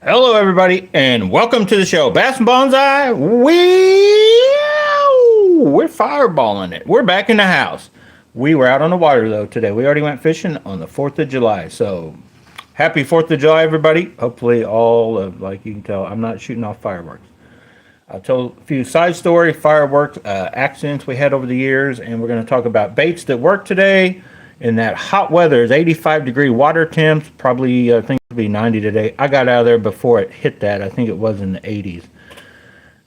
Hello, everybody, and welcome to the show. Bass and Bonsai, we're fireballing it. We're back in the house. We were out on the water, though, today. We already went fishing on the 4th of July, so happy 4th of July, everybody. Hopefully all of, like you can tell, I'm not shooting off fireworks. I'll tell a few side story, fireworks, accidents we had over the years, and we're going to talk about baits that work today in that hot weather. It's 85-degree water temps, probably I think it'll be 90 today. I got out of there before it hit that. I think it was in the 80s.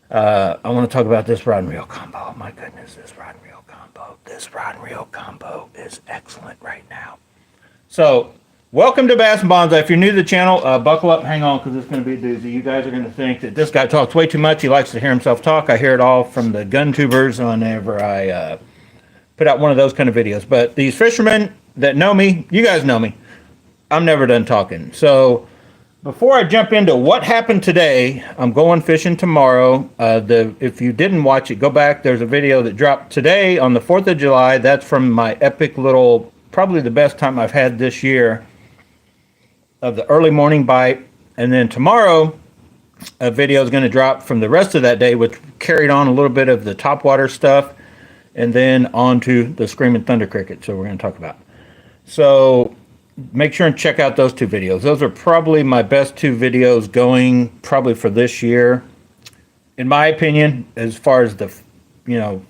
I want to talk about this rod and reel combo. Oh my goodness, this rod and reel combo. This rod and reel combo is excellent right now. So, welcome to Bass and Bonsai. If you're new to the channel, buckle up, hang on, because it's going to be a doozy. You guys are going to think that this guy talks way too much. He likes to hear himself talk. I hear it all from the gun tubers whenever I put out one of those kind of videos. But these fishermen that know me, you guys know me. I'm never done talking. So before I jump into what happened today, I'm going fishing tomorrow. If you didn't watch it, go back. There's a video that dropped today on the 4th of July. That's from my epic little, probably the best time I've had this year, of the early morning bite. And then tomorrow, a video is going to drop from the rest of that day, which carried on a little bit of the topwater stuff, and then on to the Screaming Thunder Cricket. So we're going to talk about. So make sure and check out those two videos. Those are probably my best two videos going probably for this year, in my opinion, as far as the, you know,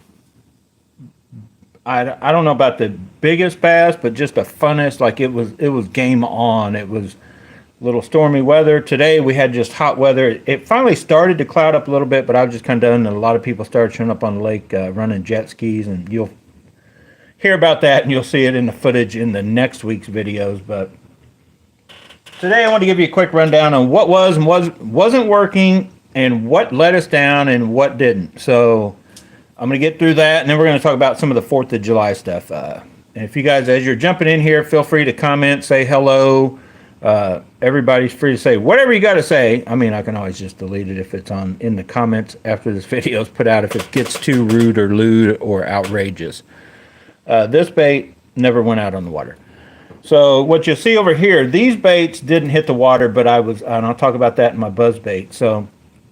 I don't know about the biggest bass, but just the funnest. Like it was game on. It was a little stormy weather. Today we had just hot weather. It finally started to cloud up a little bit, but I was just kind of done. And a lot of people started showing up on the lake running jet skis, and you'll hear about that and you'll see it in the footage in the next week's videos. But today I want to give you a quick rundown on what was and wasn't working, and what let us down and what didn't. So I'm going to get through that, and then we're going to talk about some of the 4th of July stuff. And if you guys, as you're jumping in here, feel free to comment, say hello. Everybody's free to say whatever you got to say. I mean, I can always just delete it if it's in the comments after this video is put out, if it gets too rude or lewd or outrageous. This bait never went out on the water. So what you see over here, these baits didn't hit the water, but and I'll talk about that in my buzz bait. So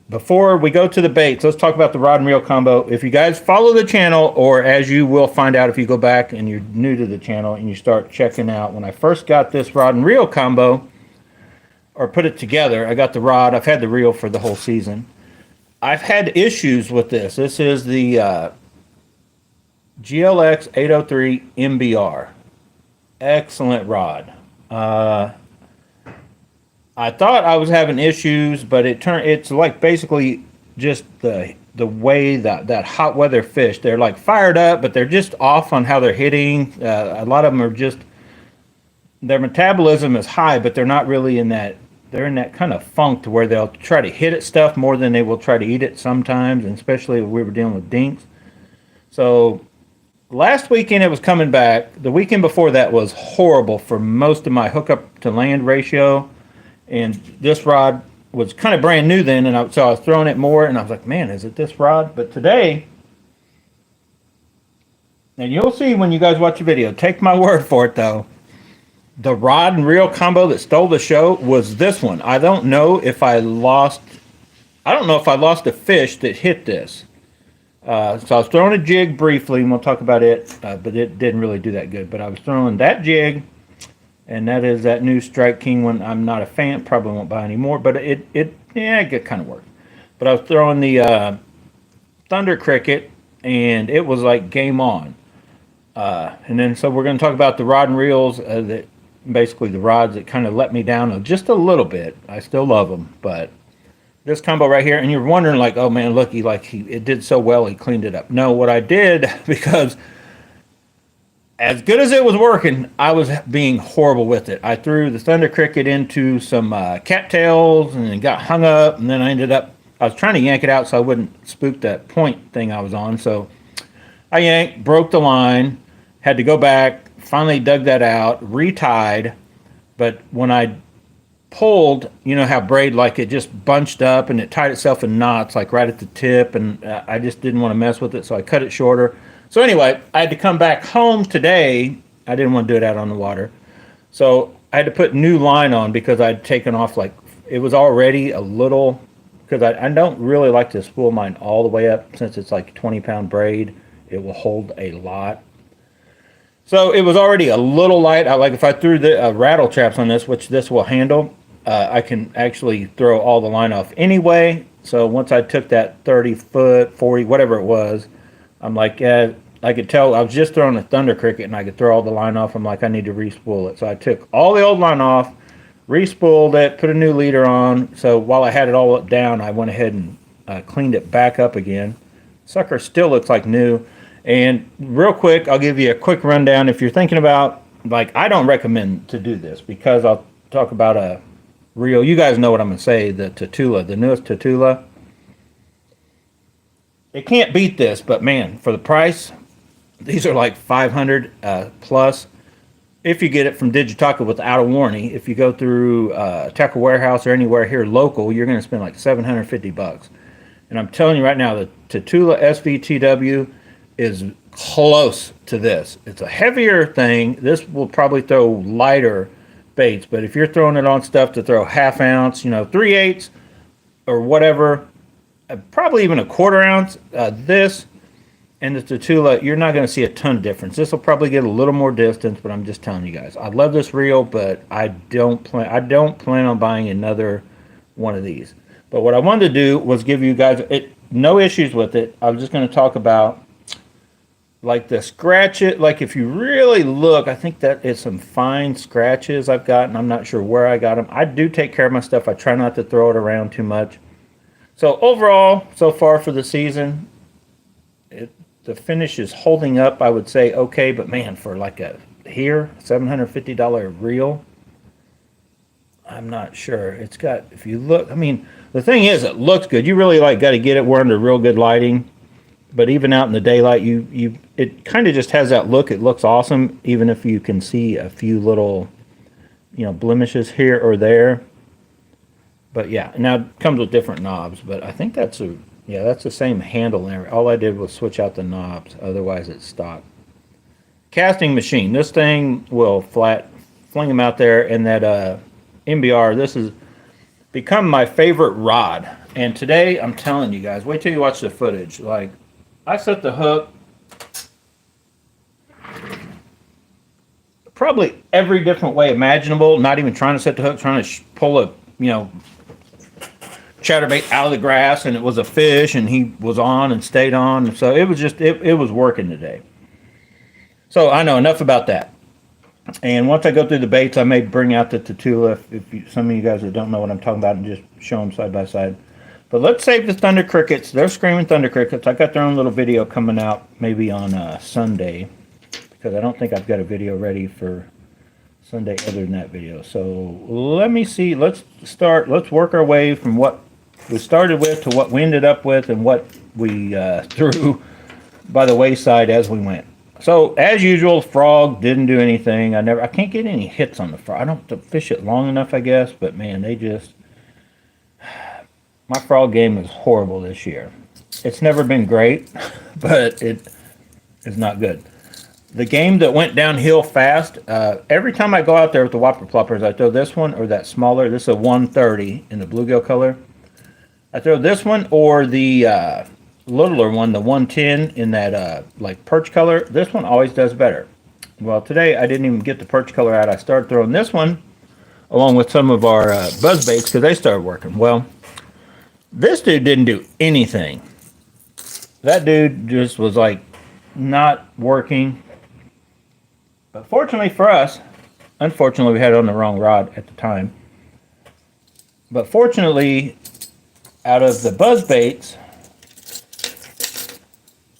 before we go to the baits, let's talk about the rod and reel combo. If you guys follow the channel, or as you will find out if you go back and you're new to the channel and you start checking out, when I first got this rod and reel combo, or put it together, I got the rod. I've had the reel for the whole season. I've had issues with this. This is the GLX 803 MBR. Excellent rod. I thought I was having issues, but it's like basically just the way that hot weather fish, they're like fired up, but they're just off on how they're hitting. A lot of them are just, their metabolism is high, but they're not really in that, they're in that kind of funk to where they'll try to hit at stuff more than they will try to eat it sometimes, and especially if we were dealing with dinks. So last weekend it was coming back. The weekend before that was horrible for most of my hookup to land ratio. And this rod was kind of brand new then, and so I was throwing it more, and I was like, man, is it this rod? But today, and you'll see when you guys watch the video, take my word for it though, the rod and reel combo that stole the show was this one. I don't know if I lost a fish that hit this. So I was throwing a jig briefly, and we'll talk about it, but it didn't really do that good. But I was throwing that jig, and that is that new Strike King one. I'm not a fan, probably won't buy anymore, but it kind of worked. But I was throwing the Thunder Cricket, and it was like game on. And then so we're going to talk about the rod and reels, that basically the rods that kind of let me down just a little bit. I still love them, but this combo right here, and you're wondering like, oh man, look, it did so well, he cleaned it up. No, what I did, because as good as it was working, I was being horrible with it. I threw the Thunder Cricket into some cattails and it got hung up, and then I was trying to yank it out so I wouldn't spook that point thing I was on. So I yanked, broke the line, had to go back, finally dug that out, retied. But when I pulled, you know how braid, like it just bunched up and it tied itself in knots, like right at the tip, and I just didn't want to mess with it, so I cut it shorter. So anyway, I had to come back home today. I didn't want to do it out on the water. So I had to put new line on because I'd taken off like it was already a little, because I don't really like to spool mine all the way up since it's like 20-pound braid. It will hold a lot. So it was already a little light. Like if I threw the rattle traps on this, which this will handle, I can actually throw all the line off anyway. So once I took that 30-foot, 40, whatever it was, I'm like, yeah, I could tell I was just throwing a Thunder Cricket and I could throw all the line off. I'm like, I need to re-spool it. So I took all the old line off, re-spooled it, put a new leader on. So while I had it all down, I went ahead and cleaned it back up again. Sucker still looks like new. And real quick, I'll give you a quick rundown. If you're thinking about, like, I don't recommend to do this because I'll talk about a reel. You guys know what I'm going to say, the Tatula, the newest Tatula. It can't beat this, but man, for the price, these are like 500 plus. If you get it from Digitaca without a warranty, if you go through Tackle Warehouse or anywhere here local, you're going to spend like $750. And I'm telling you right now, the Tatula SVTW is close to this. It's a heavier thing. This will probably throw lighter baits, but if you're throwing it on stuff to throw half ounce, 3/8 or whatever, probably even a quarter ounce, this and the Tatula, you're not going to see a ton of difference. This will probably get a little more distance, but I'm just telling you guys, I love this reel, but I don't plan on buying another one of these. But what I wanted to do was give you guys no issues with it. I was just going to talk about like the scratch it. Like if you really look, I think that is some fine scratches I've got, and I'm not sure where I got them. I do take care of my stuff. I try not to throw it around too much. So overall, so far for the season, the finish is holding up, I would say, okay. But man, for like a $750 reel, I'm not sure. It's got, if you look, I mean, the thing is, it looks good. You really got to get it. We're under real good lighting. But even out in the daylight, it kind of just has that look. It looks awesome, even if you can see a few little, blemishes here or there. But yeah, now it comes with different knobs. But I think that's the same handle there. All I did was switch out the knobs. Otherwise, it's stock. Casting machine. This thing will fling them out there. And that MBR, this has become my favorite rod. And today, I'm telling you guys, wait till you watch the footage. Like, I set the hook probably every different way imaginable, not even trying to set the hook, trying to pull a, chatterbait out of the grass, and it was a fish, and he was on and stayed on. So it was just, it was working today. So I know enough about that. And once I go through the baits, I may bring out the Tatula, some of you guys that don't know what I'm talking about, and just show them side by side. But let's save the Thunder Crickets. They're screaming Thunder Crickets. I got their own little video coming out maybe on Sunday, because I don't think I've got a video ready for Sunday other than that video. So let me see. Let's work our way from what we started with to what we ended up with and what we threw by the wayside as we went. So as usual, frog didn't do anything. I can't get any hits on the frog. I don't fish it long enough, I guess. But man, my frog game is horrible this year. It's never been great, but it is not good. The game that went downhill fast, every time I go out there with the whopper ploppers, I throw this one or that smaller. This is a 130 in the bluegill color. I throw this one or the littler one, the 110 in that like perch color. This one always does better. Well, today I didn't even get the perch color out. I started throwing this one along with some of our buzz baits because they started working. Well, this dude didn't do anything. That dude just was like not working. But fortunately for us, unfortunately we had it on the wrong rod at the time. But fortunately, out of the buzz baits,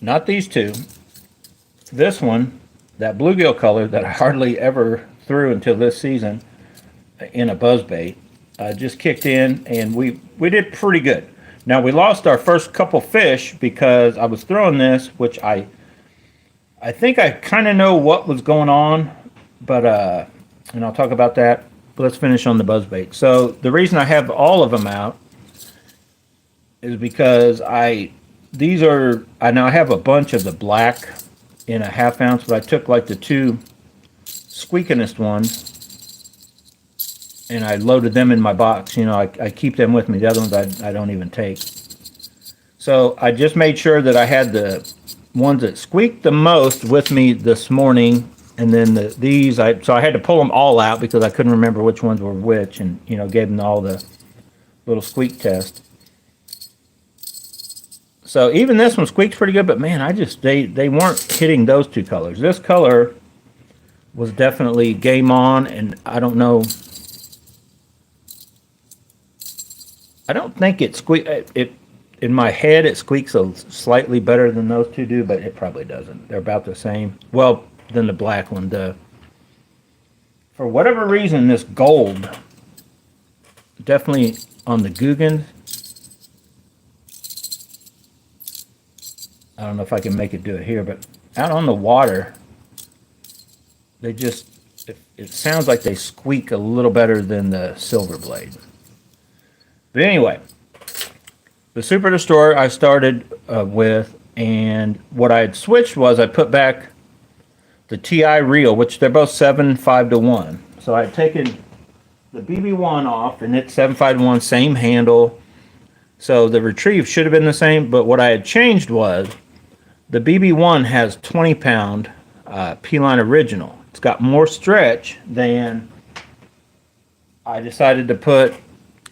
not these two, this one, that bluegill color that I hardly ever threw until this season in a buzz bait, just kicked in, and we did pretty good. Now we lost our first couple fish because I was throwing this, which I think I kind of know what was going on, but and I'll talk about that. Let's finish on the buzz bait. So the reason I have all of them out is because I now have a bunch of the black in a half ounce, but I took like the two squeakingest ones and I loaded them in my box. You know, I keep them with me. The other ones I don't even take. So I just made sure that I had the ones that squeaked the most with me this morning, and then so I had to pull them all out because I couldn't remember which ones were which, and you know, gave them all the little squeak test. So even this one squeaks pretty good, but man, they weren't hitting those two colors. This color was definitely game on, and I don't know. I don't think it squeak. It in my head it squeaks slightly better than those two do, but it probably doesn't. They're about the same. Well, than the black one. For whatever reason, this gold definitely on the Guggen. I don't know if I can make it do it here, but out on the water, they just, it sounds like they squeak a little better than the silver blade. But anyway, the Super Destroyer I started with, and what I had switched was I put back the TI reel, which they're both 7.5-1. So I had taken the BB1 off, and it's 7.5-1, same handle. So the retrieve should have been the same, but what I had changed was the BB1 has 20-pound P-line original. It's got more stretch than I decided to put,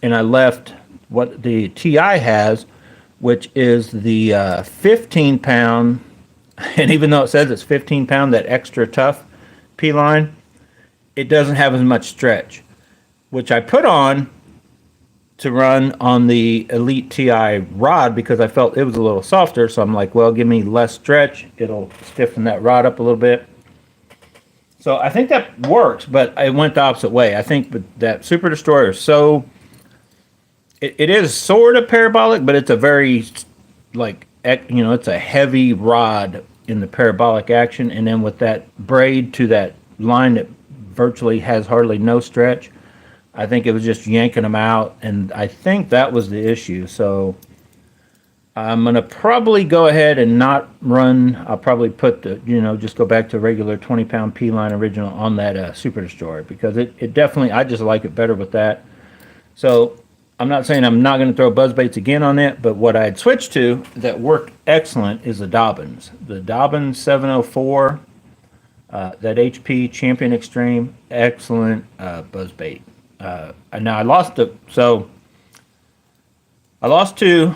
and I left what the TI has, which is the 15-pound, and even though it says it's 15-pound, that extra tough P-line, it doesn't have as much stretch, which I put on to run on the Elite TI rod because I felt it was a little softer. So I'm like, well, give me less stretch. It'll stiffen that rod up a little bit. So I think that works, but it went the opposite way. I think that Super Destroyer is so, it is sort of parabolic, but it's a very, like, you know, it's a heavy rod in the parabolic action. And then with that braid to that line that virtually has hardly no stretch, I think it was just yanking them out, and I think that was the issue. So I'm going to probably go ahead and not run. I'll probably put the, you know, just go back to regular 20-pound P-line original on that Super Destroyer, because it definitely, I just like it better with that. So I'm not saying I'm not going to throw buzzbaits again on it, but what I had switched to that worked excellent is the Dobbins. The Dobbins 704, that HP Champion Extreme, excellent buzzbait. Now I lost it, so I lost two,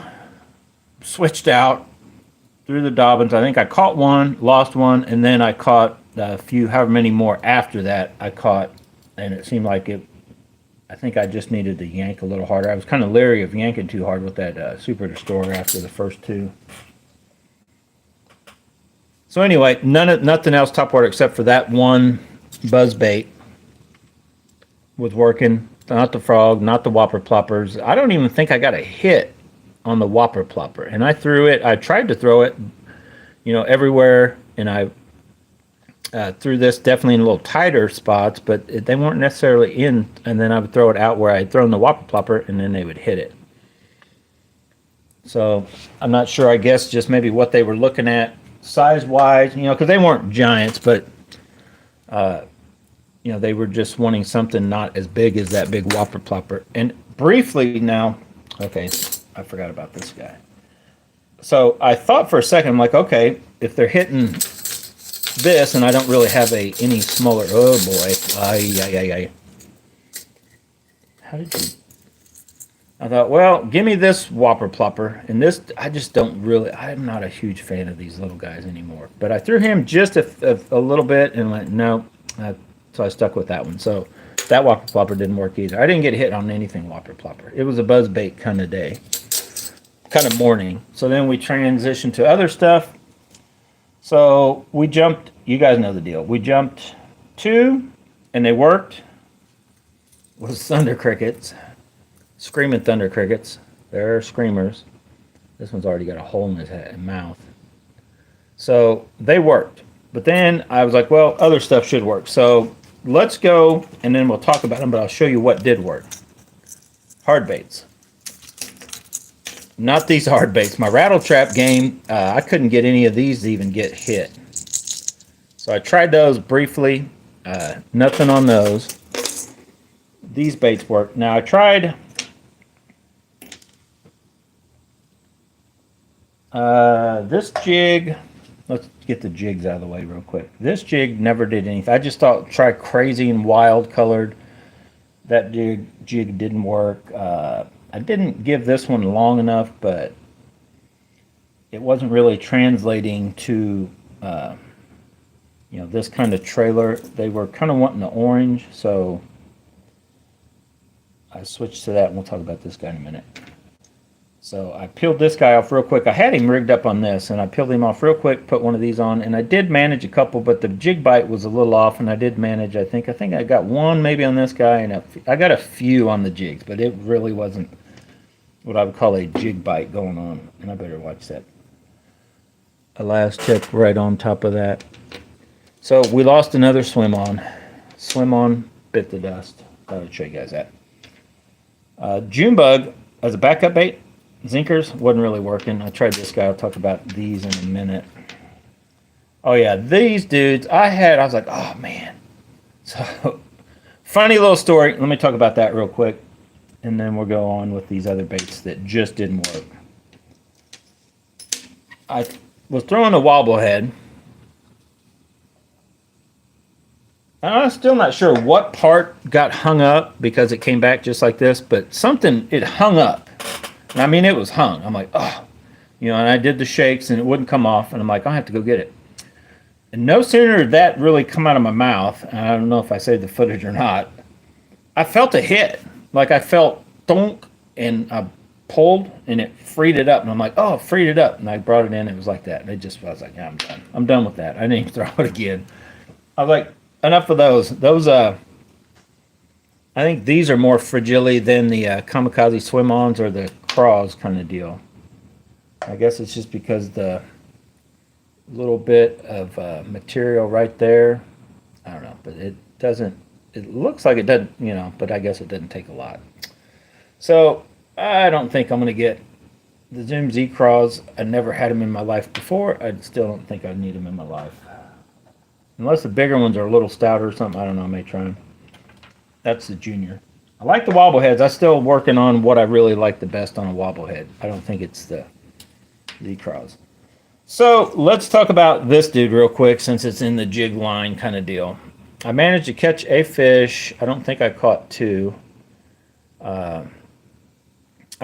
switched out, threw the Dobbins. I think I caught one, lost one, and then I caught a few, however many more after that I caught, and it seemed like it, I think I just needed to yank a little harder. I was kind of leery of yanking too hard with that Super Destroyer after the first two. So anyway, nothing else top water except for that one buzzbait was working. Not the frog, not the whopper ploppers. I don't even think I got a hit on the whopper plopper. And I threw it, I tried to throw it, you know, everywhere, and I threw this definitely in a little tighter spots, but they weren't necessarily in, and then I would throw it out where I had thrown the whopper plopper, and then they would hit it. So I'm not sure, I guess just maybe what they were looking at size-wise, you know, because they weren't giants, but you know, they were just wanting something not as big as that big whopper plopper. And briefly now, okay, I forgot about this guy. So I thought for a second, I'm like, okay, if they're hitting this, and I don't really have any smaller, oh boy, how did you? I thought, well, give me this whopper plopper, and this, I just don't really, I'm not a huge fan of these little guys anymore. But I threw him just a little bit and went, no. So I stuck with that one. So that whopper plopper didn't work either. I didn't get hit on anything whopper plopper. It was a buzzbait kind of day, kind of morning. So then we transitioned to other stuff. So we jumped, you guys know the deal. We jumped two, and they worked, was thunder crickets, screaming thunder crickets. They're screamers. This one's already got a hole in his mouth. So they worked. But then I was like, well, other stuff should work. So let's go, and then we'll talk about them, but I'll show you what did work. Hard baits. Not these hard baits. My rattle trap game, I couldn't get any of these to even get hit. So I tried those briefly. Nothing on those. these baits work. Now I tried this jig. Let's get the jigs out of the way real quick. This jig never did anything. I just thought try crazy and wild colored. That jig didn't work. I didn't give this one long enough, but it wasn't really translating to this kind of trailer. They were kind of wanting the orange, so I switched to that, and we'll talk about this guy in a minute. So I peeled this guy off real quick. I had him rigged up on this, and I peeled him off real quick, put one of these on, and I did manage a couple, but the jig bite was a little off, and I did manage, I think I got one maybe on this guy, and I got a few on the jigs, but it really wasn't what I would call a jig bite going on, and I better watch that. A last tip right on top of that. So we lost another swim on. Swim on bit the dust. Thought I'd show you guys that. June bug as a backup bait. Zinkers wasn't really working. I tried this guy. I'll talk about these in a minute. Oh yeah, these dudes I was like, oh man. So funny little story. Let me talk about that real quick, and then we'll go on with these other baits that just didn't work. I was throwing a wobblehead. I'm still not sure what part got hung up because it came back just like this, but it hung up. I mean, it was hung. I'm like, oh, and I did the shakes and it wouldn't come off. And I'm like, I'll have to go get it. And no sooner did that really come out of my mouth, and I don't know if I saved the footage or not, I felt a hit. Like I felt thunk, and I pulled and it freed it up. And I'm like, oh, it freed it up. And I brought it in. It was like that. And I was like, yeah, I'm done. I'm done with that. I didn't even throw it again. I was like, enough of those. I think these are more fragile than the kamikaze swim-ons or the craws kind of deal. I guess it's just because the little bit of material right there. I don't know, but it doesn't. It looks like it doesn't, but I guess it doesn't take a lot. So I don't think I'm going to get the Zoom Z craws. I never had them in my life before. I still don't think I need them in my life. Unless the bigger ones are a little stouter or something. I don't know. I may try them. That's the junior. I like the wobbleheads. I'm still working on what I really like the best on a wobblehead. I don't think it's the Z-Craws. So let's talk about this dude real quick since it's in the jig line kind of deal. I managed to catch a fish. I don't think I caught two. I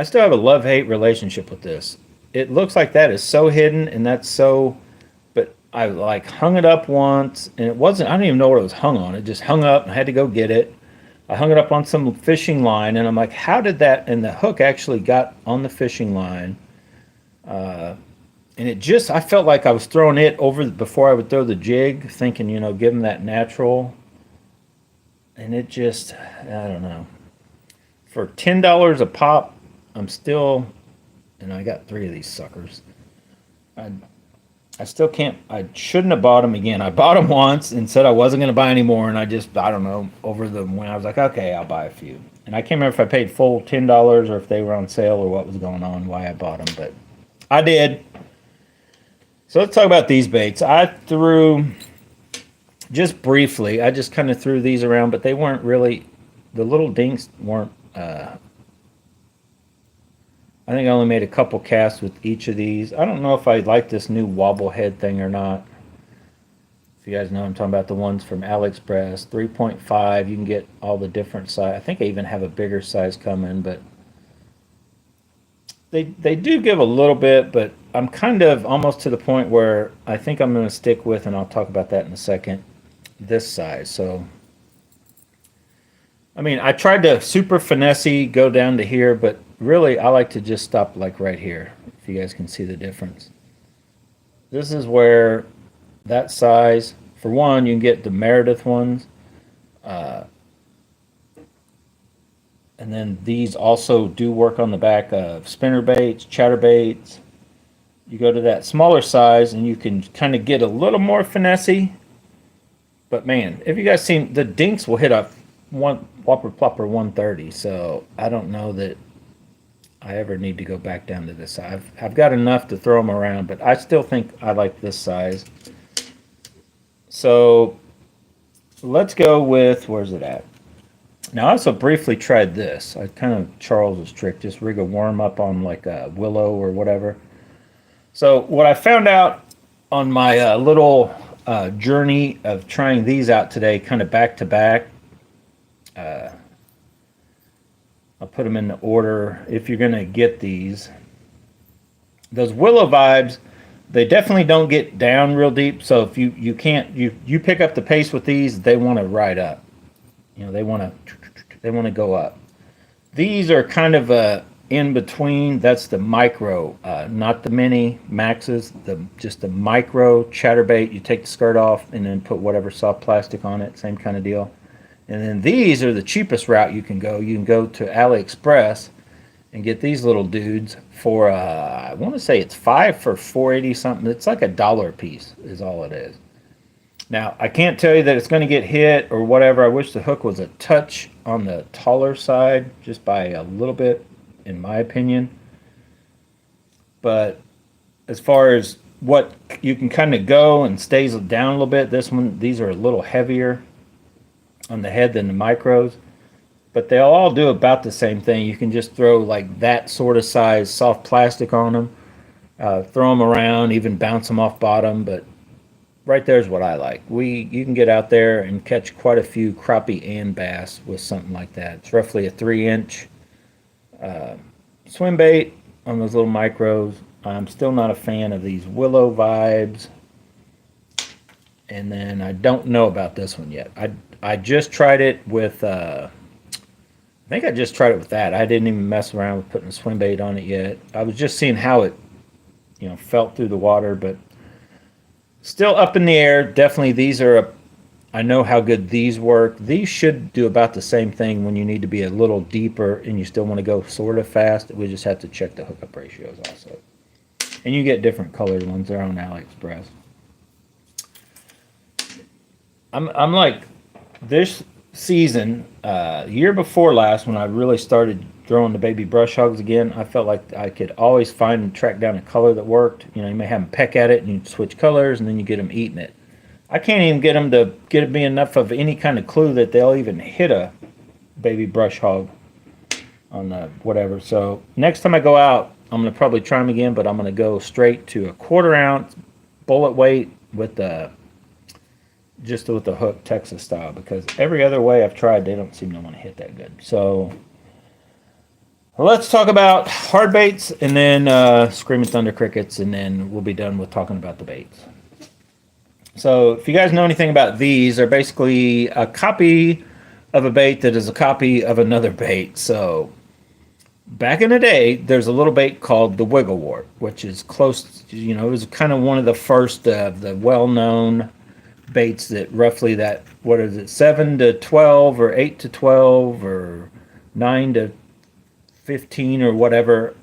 still have a love-hate relationship with this. It looks like that is so hidden, and that's so... But I like hung it up once, and it wasn't... I don't even know what it was hung on. It just hung up, and I had to go get it. I hung it up on some fishing line, and I'm like, how did that... And the hook actually got on the fishing line. And it just... I felt like I was throwing it over before I would throw the jig, thinking, give them that natural. And it just... I don't know. For $10 a pop, I'm still... And I got 3 of these suckers. I still can't... I shouldn't have bought them again. I bought them once and said I wasn't going to buy any more, and I don't know, over them when I was like, okay, I'll buy a few. And I can't remember if I paid full $10 or if they were on sale or what was going on, why I bought them, but I did. So let's talk about these baits. I threw, just briefly, I just kind of threw these around, but they weren't really, the little dinks weren't, I think I only made a couple casts with each of these. I don't know if I like this new wobble head thing or not. If you guys know, I'm talking about the ones from AliExpress. 3.5, you can get all the different size. I think I even have a bigger size coming, but they do give a little bit, but I'm kind of almost to the point where I think I'm going to stick with, and I'll talk about that in a second, this size. So, I mean, I tried to super finessey go down to here, but really, I like to just stop like right here, if you guys can see the difference. This is where that size, for one, you can get the Meredith ones. And then these also do work on the back of spinner baits, chatter baits. You go to that smaller size and you can kind of get a little more finessey. But man, if you guys seen, the dinks will hit a whopper plopper 130. So I don't know that I ever need to go back down to this size. I've got enough to throw them around, but I still think I like this size. So let's go with, where's it at? Now, I also briefly tried this. I kind of Charles's trick, just rig a worm up on like a willow or whatever. So what I found out on my little journey of trying these out today, kind of back to back, I'll put them in the order if you're going to get these. Those willow vibes, they definitely don't get down real deep. So if you can't you pick up the pace with these, they want to ride up. You know, they want to go up. These are kind of a in between. That's the micro, not the mini maxes. Just the micro chatterbait. You take the skirt off and then put whatever soft plastic on it. Same kind of deal. And then these are the cheapest route you can go. You can go to AliExpress and get these little dudes for I want to say it's 5 for $4.80 something. It's like $1 a piece is all it is. Now I can't tell you that it's going to get hit or whatever. I wish the hook was a touch on the taller side, just by a little bit, in my opinion. But as far as what you can kind of go and stays down a little bit, these are a little heavier on the head than the micros. But they'll all do about the same thing. You can just throw like that sort of size soft plastic on them, throw them around, even bounce them off bottom. But right there's what I like. You can get out there and catch quite a few crappie and bass with something like that. It's roughly a 3-inch swim bait on those little micros. I'm still not a fan of these willow vibes. And then I don't know about this one yet. I just tried it with I think I just tried it with that. I didn't even mess around with putting a swim bait on it yet. I was just seeing how it, felt through the water, but still up in the air. Definitely these are I know how good these work. These should do about the same thing when you need to be a little deeper and you still want to go sort of fast. We just have to check the hookup ratios also. And you get different colored ones. They're on AliExpress. I'm like this season, year before last, when I really started throwing the baby brush hogs again, I felt like I could always find and track down a color that worked. You may have them peck at it and you switch colors and then you get them eating it. I can't even get them to get it be enough of any kind of clue that they'll even hit a baby brush hog on the whatever. So next time I go out, I'm going to probably try them again, but I'm going to go straight to a 1/4 ounce bullet weight with the hook Texas style, because every other way I've tried, they don't seem to want to hit that good. So let's talk about hard baits and then Screaming Thunder crickets, and then we'll be done with talking about the baits. So if you guys know anything about these, they're basically a copy of a bait that is a copy of another bait. So back in the day, there's a little bait called the wigglewort, which is close, it was kind of one of the first of the well-known baits that roughly 7 to 12 or 8 to 12 or 9 to 15 or whatever,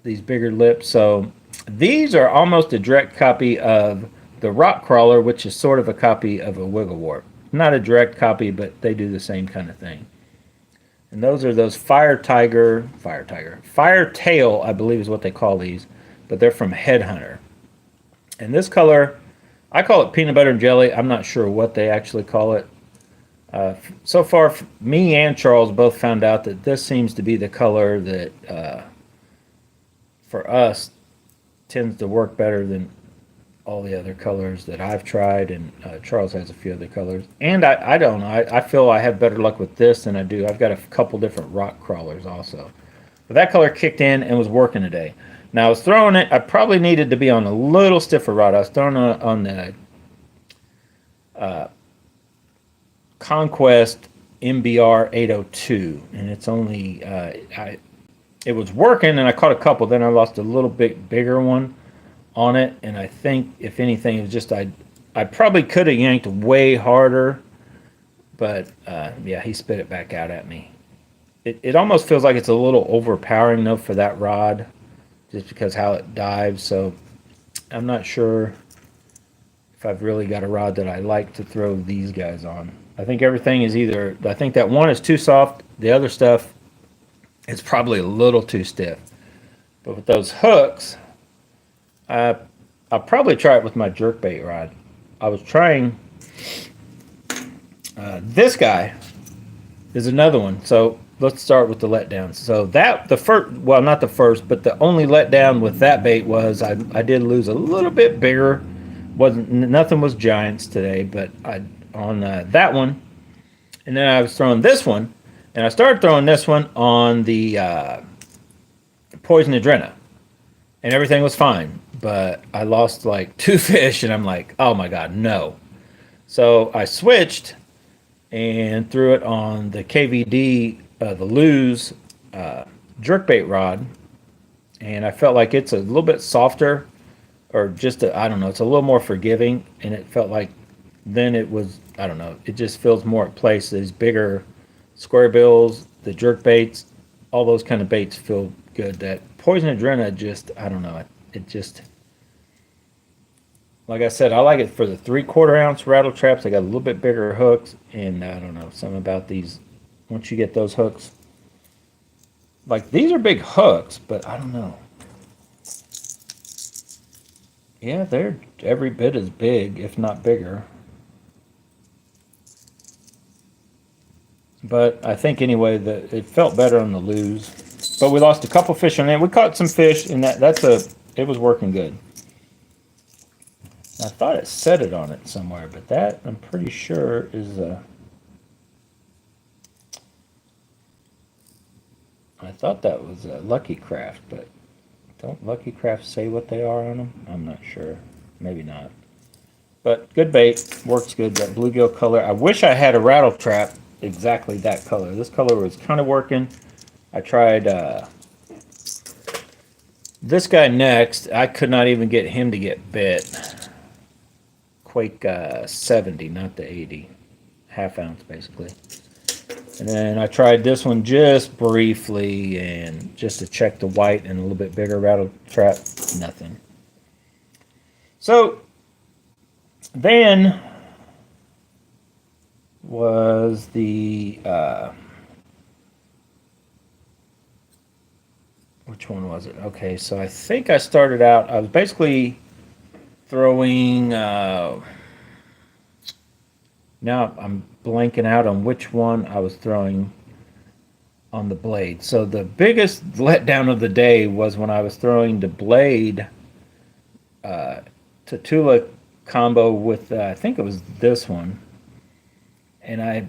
these bigger lips. So these are almost a direct copy of the rock crawler, which is sort of a copy of a wigglewort. Not a direct copy, but they do the same kind of thing. And those are those fire tail, I believe is what they call these, but they're from Headhunter. And this color, I call it peanut butter and jelly. I'm not sure what they actually call it. So far, me and Charles both found out that this seems to be the color that, for us, tends to work better than all the other colors that I've tried, and Charles has a few other colors. And I don't know. I feel I have better luck with this than I do. I've got a couple different rock crawlers also. But that color kicked in and was working today. Now I was throwing it. I probably needed to be on a little stiffer rod. I was throwing it on the Conquest MBR 802, and it's only it was working, and I caught a couple. Then I lost a little bit bigger one on it, and I think if anything, it was just I probably could have yanked way harder, but yeah, he spit it back out at me. It almost feels like it's a little overpowering though for that rod, just because how it dives. So I'm not sure if I've really got a rod that I like to throw these guys on. I think everything is I think that one is too soft. The other stuff is probably a little too stiff. But with those hooks, I'll probably try it with my jerkbait rod. I was trying this guy, is another one. So let's start with the letdowns. So that the first, well, not the first, but the only letdown with that bait was I did lose a little bit bigger. Wasn't nothing was giants today, but I on that one, and then I was throwing this one, and I started throwing this one on the poison adrena, and everything was fine. But I lost like 2 fish, and I'm like, oh my god, no. So I switched and threw it on the KVD, the Lose jerkbait rod, and I felt like it's a little bit softer, or just I don't know, it's a little more forgiving, and it felt like then it was, I don't know, it just feels more at place. These bigger square bills, the jerkbaits, all those kind of baits feel good. That poison adrena just, I don't know, it just, like I said, I like it for the 3/4 ounce rattle traps. They got a little bit bigger hooks, and I don't know, something about these. Once you get those hooks, like these are big hooks, but I don't know. Yeah, they're every bit as big, if not bigger. But I think anyway that it felt better on the Lose. But we lost a couple fish on it. We caught some fish, and it was working good. I thought it said it on it somewhere, but that I'm pretty sure is I thought that was a Lucky Craft, but don't Lucky Craft say what they are on them? I'm not sure. Maybe not. But good bait, works good. That bluegill color. I wish I had a rattle trap exactly that color. This color was kind of working. I tried this guy next. I could not even get him to get bit. Quake 70, not the 80. Half ounce, basically. And then I tried this one just briefly, and just to check the white and a little bit bigger rattle trap. Nothing. So then was the which one was it? Okay, so I think I started out, I was basically throwing now I'm blanking out on which one I was throwing on the blade. So the biggest letdown of the day was when I was throwing the blade Tatula combo with I think it was this one, and I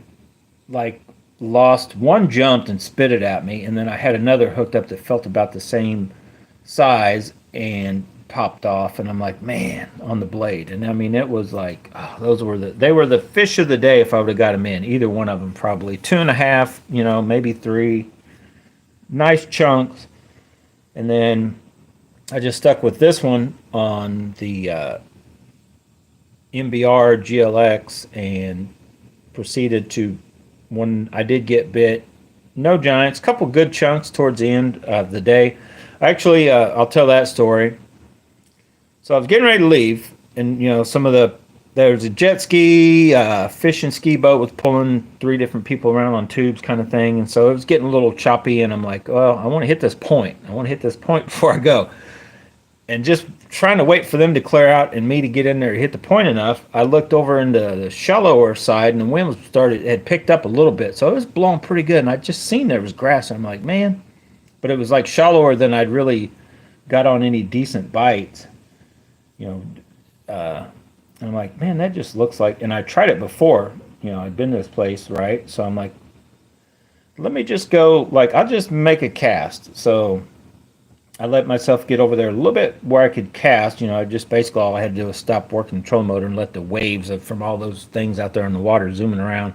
like lost one, jumped and spit it at me, and then I had another hooked up that felt about the same size and popped off, and I'm like, man, on the blade. And I mean, it was like, oh, they were the fish of the day if I would have got them in. Either one of them, probably 2.5, maybe 3 nice chunks. And then I just stuck with this one on the MBR GLX and proceeded to, when I did get bit, no giants, couple good chunks towards the end of the day. Actually, I'll tell that story. So I was getting ready to leave, and there was a jet ski, fishing ski boat was pulling 3 different people around on tubes kind of thing, and so it was getting a little choppy, and I'm like, well, I want to hit this point. I want to hit this point before I go. And just trying to wait for them to clear out and me to get in there to hit the point enough, I looked over into the shallower side, and the wind had picked up a little bit, so it was blowing pretty good, and I just seen there was grass, and I'm like, man. But it was like shallower than I'd really got on any decent bites. I'm like, man, that just looks like, and I tried it before, I'd been to this place, right? So I'm like, let me just go, like, I'll just make a cast. So I let myself get over there a little bit where I could cast, just basically all I had to do was stop working the trolling motor and let the waves from all those things out there in the water zooming around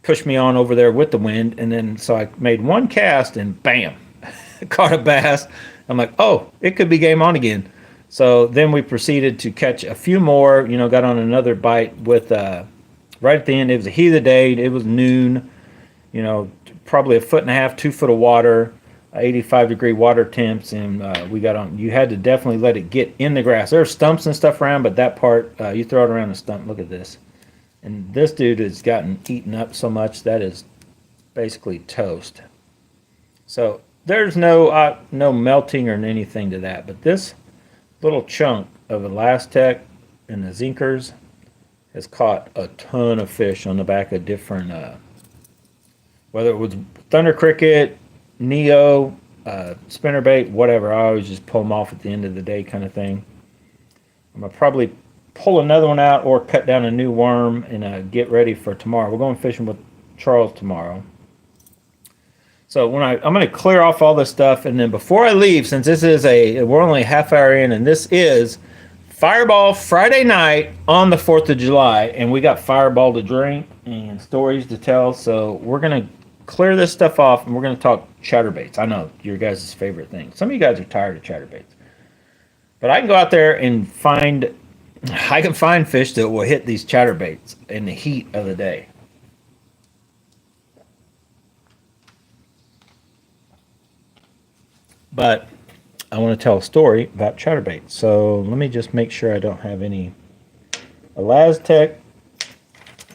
push me on over there with the wind. And then, so I made one cast and bam, caught a bass. I'm like, oh, it could be game on again. So then we proceeded to catch a few more, got on another bite with, right at the end, it was the heat of the day, it was noon, probably 1.5 feet, 2 foot of water, 85-degree water temps, and we got on, you had to definitely let it get in the grass. There are stumps and stuff around, but that part, you throw it around the stump, look at this. And this dude has gotten eaten up so much, that is basically toast. So there's no melting or anything to that, but this little chunk of Elastec and the Zinkers has caught a ton of fish on the back of different Whether it was Thunder Cricket, Neo, spinnerbait, whatever. I always just pull them off at the end of the day kind of thing. I'm going to probably pull another one out or cut down a new worm and get ready for tomorrow. We're going fishing with Charles tomorrow. So when I'm going to clear off all this stuff, and then before I leave, since this is we're only a half hour in, and this is Fireball Friday night on the 4th of July, and we got Fireball to drink and stories to tell. So we're going to clear this stuff off, and we're going to talk chatterbaits. I know your guys' favorite thing. Some of you guys are tired of chatterbaits, but I can go out there and find fish that will hit these chatterbaits in the heat of the day. But I want to tell a story about chatterbait. So let me just make sure I don't have any Elastec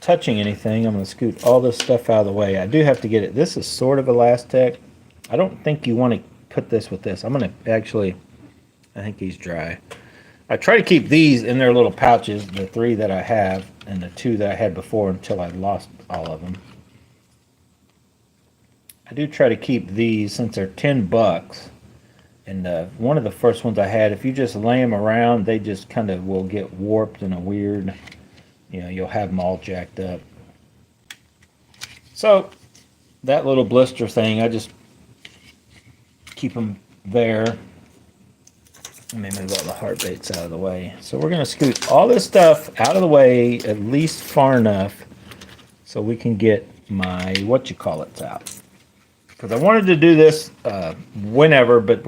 touching anything. I'm going to scoot all this stuff out of the way. I do have to get it. This is sort of Elastec. I don't think you want to put this with this. I'm going to actually, I think he's dry. I try to keep these in their little pouches, the 3 that I have and the 2 that I had before until I lost all of them. I do try to keep these since they're $10. And one of the first ones I had, if you just lay them around, they just kind of will get warped in a weird, you'll have them all jacked up. So that little blister thing, I just keep them there. Let me move all the hard baits out of the way. So we're going to scoot all this stuff out of the way at least far enough so we can get my whatchamacallits out. Because I wanted to do this whenever, but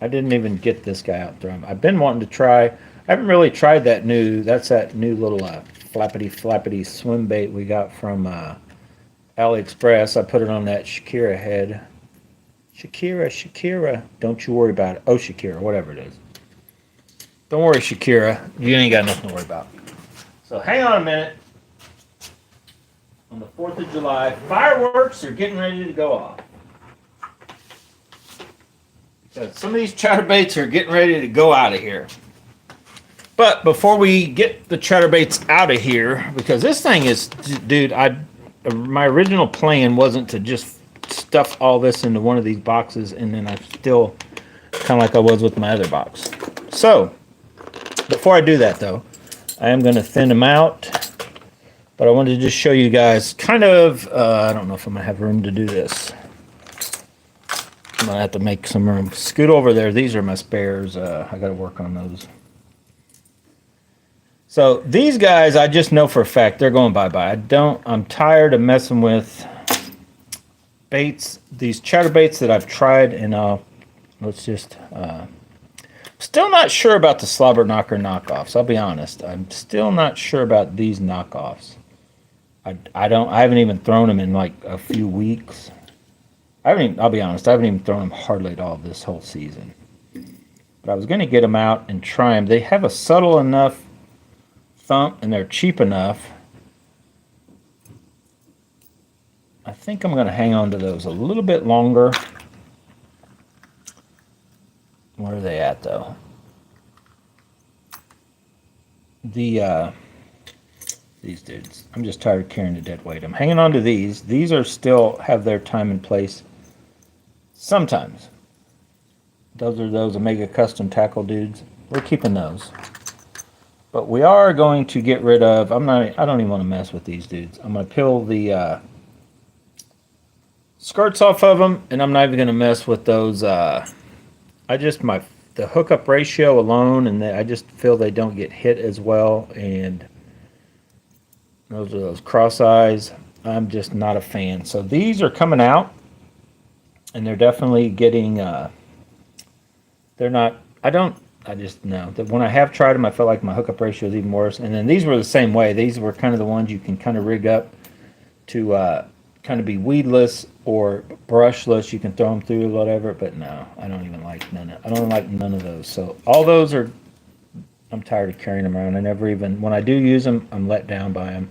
I didn't even get this guy out there. I've been wanting to try. I haven't really tried that new little flappity swim bait we got from AliExpress. I put it on that Shakira head. Shakira, don't you worry about it. Oh, Shakira, whatever it is. Don't worry, Shakira. You ain't got nothing to worry about. So hang on a minute. On the 4th of July, fireworks are getting ready to go off. Because some of these chatterbaits are getting ready to go out of here. But before we get the chatterbaits out of here, because this thing is, dude, my original plan wasn't to just stuff all this into one of these boxes and then I still, kind of like I was with my other box. So, before I do that though, I am going to thin them out. But I wanted to just show you guys kind of, I don't know if I'm going to have room to do this. I'm going to have to make some room. Scoot over there. These are my spares. I got to work on those. So these guys, I just know for a fact they're going bye-bye. I'm tired of messing with baits, these chatterbaits that I've tried, and let's just, still not sure about the slobber knocker knockoffs. I'll be honest. I'm still not sure about these knockoffs. I haven't even thrown them in like a few weeks. I'll be honest, I haven't even thrown them hardly at all this whole season. But I was going to get them out and try them. They have a subtle enough thump and they're cheap enough. I think I'm going to hang on to those a little bit longer. Where are they at though? These dudes. I'm just tired of carrying the dead weight. I'm hanging on to these. These are still have their time and place. Sometimes. Those are those Omega Custom Tackle dudes. We're keeping those. But we are going to get rid of, I don't even want to mess with these dudes. I'm going to peel the skirts off of them, and I'm not even going to mess with those. The hookup ratio alone, and I just feel they don't get hit as well, and those are those cross eyes. I'm just not a fan. So these are coming out, and they're definitely getting, they're not, I just know that when I have tried them, I felt like my hookup ratio is even worse. And then these were the same way. These were kind of the ones you can kind of rig up to kind of be weedless or brushless. You can throw them through whatever, but no, I don't like none of those. So all those are, I'm tired of carrying them around. I never even, when I do use them, I'm let down by them.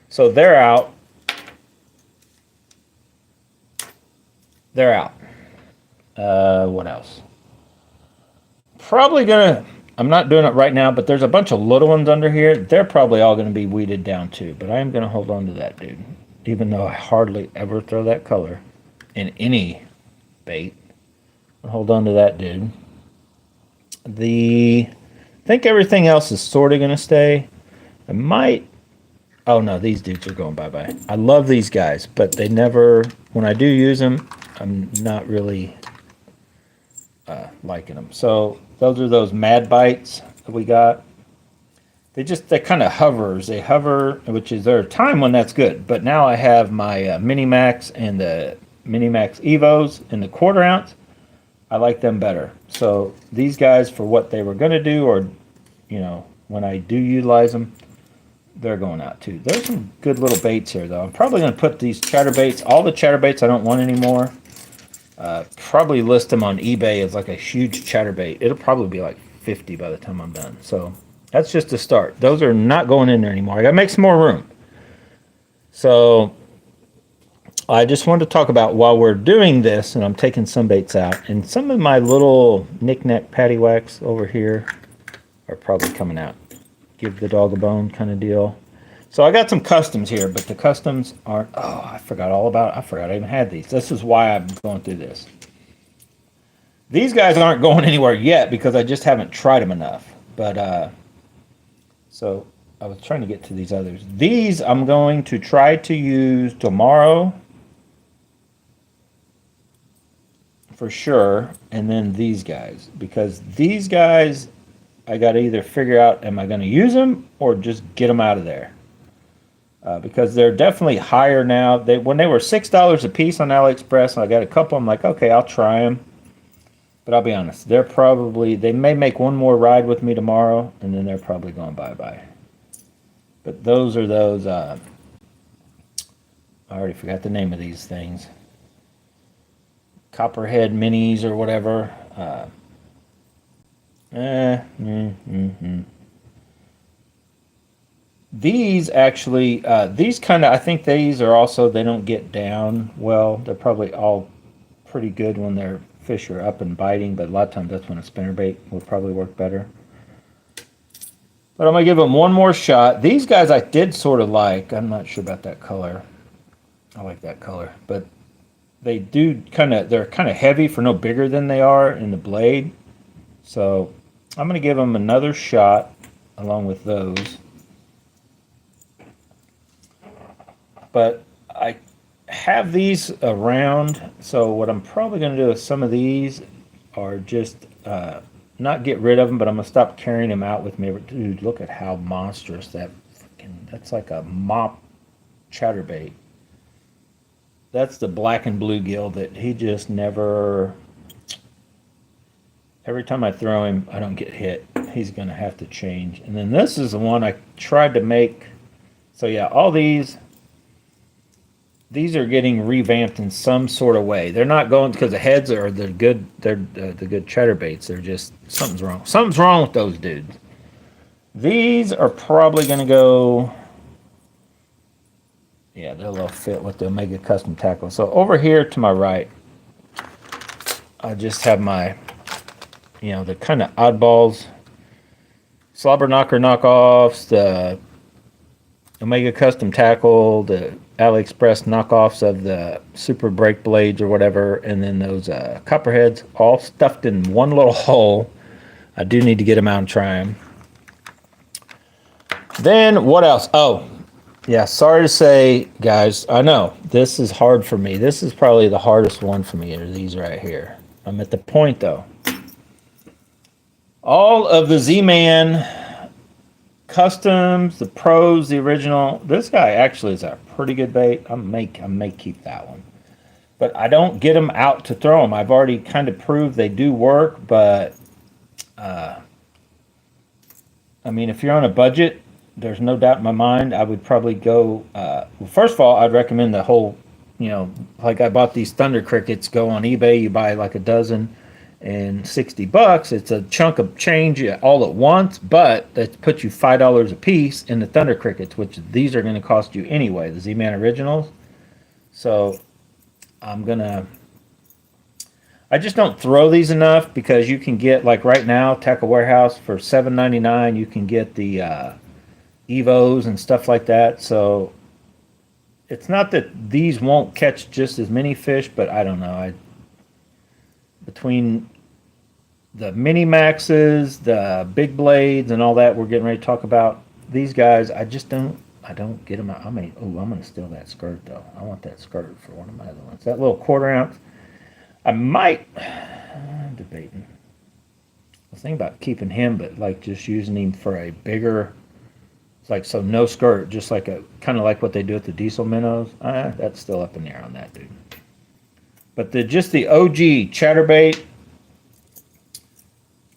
So they're out. They're out. What else? Probably gonna, I'm not doing it right now, but there's a bunch of little ones under here. They're probably all gonna be weeded down too, but I am gonna hold on to that dude. even though I hardly ever throw that color in any bait. I'll hold on to that, dude. I think everything else is sort of going to stay. I might. Oh no, these dudes are going bye-bye. I love these guys, but they never, when I do use them, I'm not really liking them. So those are those mad bites that we got. They kind of hovers. They hover, which is there a time when that's good. But now I have my Mini Max and the Mini Max Evos in the 1/4 ounce. I like them better. So these guys, for what they were going to do, or when I do utilize them, they're going out too. There's some good little baits here, though. I'm probably going to put these chatterbaits, all the chatterbaits I don't want anymore. Probably list them on eBay as like a huge chatterbait. It'll probably be like 50 by the time I'm done. So that's just a start. Those are not going in there anymore. I got to make some more room. So I just wanted to talk about, while we're doing this and I'm taking some baits out, and some of my little knick-knack paddywhacks over here are probably coming out. Give the dog a bone kind of deal. So I got some customs here, but the customs aren't. Oh, I forgot all about it. I forgot I even had these. This is why I'm going through this. These guys aren't going anywhere yet because I just haven't tried them enough. But so I was trying to get to these others. These I'm going to try to use tomorrow for sure, and then these guys, because these guys, I got to either figure out, am I going to use them or just get them out of there? Because they're definitely higher now. When they were $6 a piece on AliExpress, and I got a couple, I'm like, okay, I'll try them. But I'll be honest, they may make one more ride with me tomorrow, and then they're probably going bye-bye. But those are those, I already forgot the name of these things. Copperhead minis or whatever. These actually, these kind of, I think these are also, they don't get down well. They're probably all pretty good when their fish are up and biting, but a lot of times that's when a spinnerbait will probably work better. But I'm going to give them one more shot. These guys I did sort of like. I'm not sure about that color. I like that color. But they do they're kind of heavy for no bigger than they are in the blade. So I'm going to give them another shot along with those. But I have these around, so what I'm probably going to do is some of these are just not get rid of them, but I'm going to stop carrying them out with me. Dude, look at how monstrous that's like a mop chatterbait. That's the black and bluegill that he just never, every time I throw him, I don't get hit. He's going to have to change. And then this is the one I tried to make. So yeah, all these are getting revamped in some sort of way. They're not going because the heads are the good. They're the good chatterbaits. They're just something's wrong. Something's wrong with those dudes. These are probably going to go. Yeah, they'll fit with the Omega Custom Tackle. So over here to my right, I just have my, the kind of oddballs, Slobber Knocker knockoffs, the Omega Custom Tackle, the AliExpress knockoffs of the Super Brake Blades or whatever, and then those copperheads all stuffed in one little hole. I do need to get them out and try them. Then what else? Oh, yeah, sorry to say, guys, I know this is hard for me. This is probably the hardest one for me, are these right here. I'm at the point, though. All of the Z-Man customs, the pros, the original. This guy actually is a pretty good bait. I may keep that one. But I don't get them out to throw them. I've already kind of proved they do work, but I mean, if you're on a budget, there's no doubt in my mind I would probably go, well, first of all, I'd recommend the whole, like I bought these Thunder Crickets, go on eBay, you buy like a dozen and $60. It's a chunk of change all at once, but that puts you $5 a piece in the Thunder Crickets, which these are going to cost you anyway, the Z-Man Originals. So I just don't throw these enough, because you can get, like right now, Tackle Warehouse for $7.99, you can get the Evos and stuff like that. So it's not that these won't catch just as many fish, but I don't know. Between the mini maxes, the big blades, and all that we're getting ready to talk about, these guys, I don't get them out. I'm gonna steal that skirt though. I want that skirt for one of my other ones. That little 1/4 ounce. I'm debating. I was thinking about keeping him, but like just using him for a bigger. It's like, so no skirt, just like a kind of like what they do at the diesel minnows. That's still up in the air on that, dude. But just the OG chatterbait,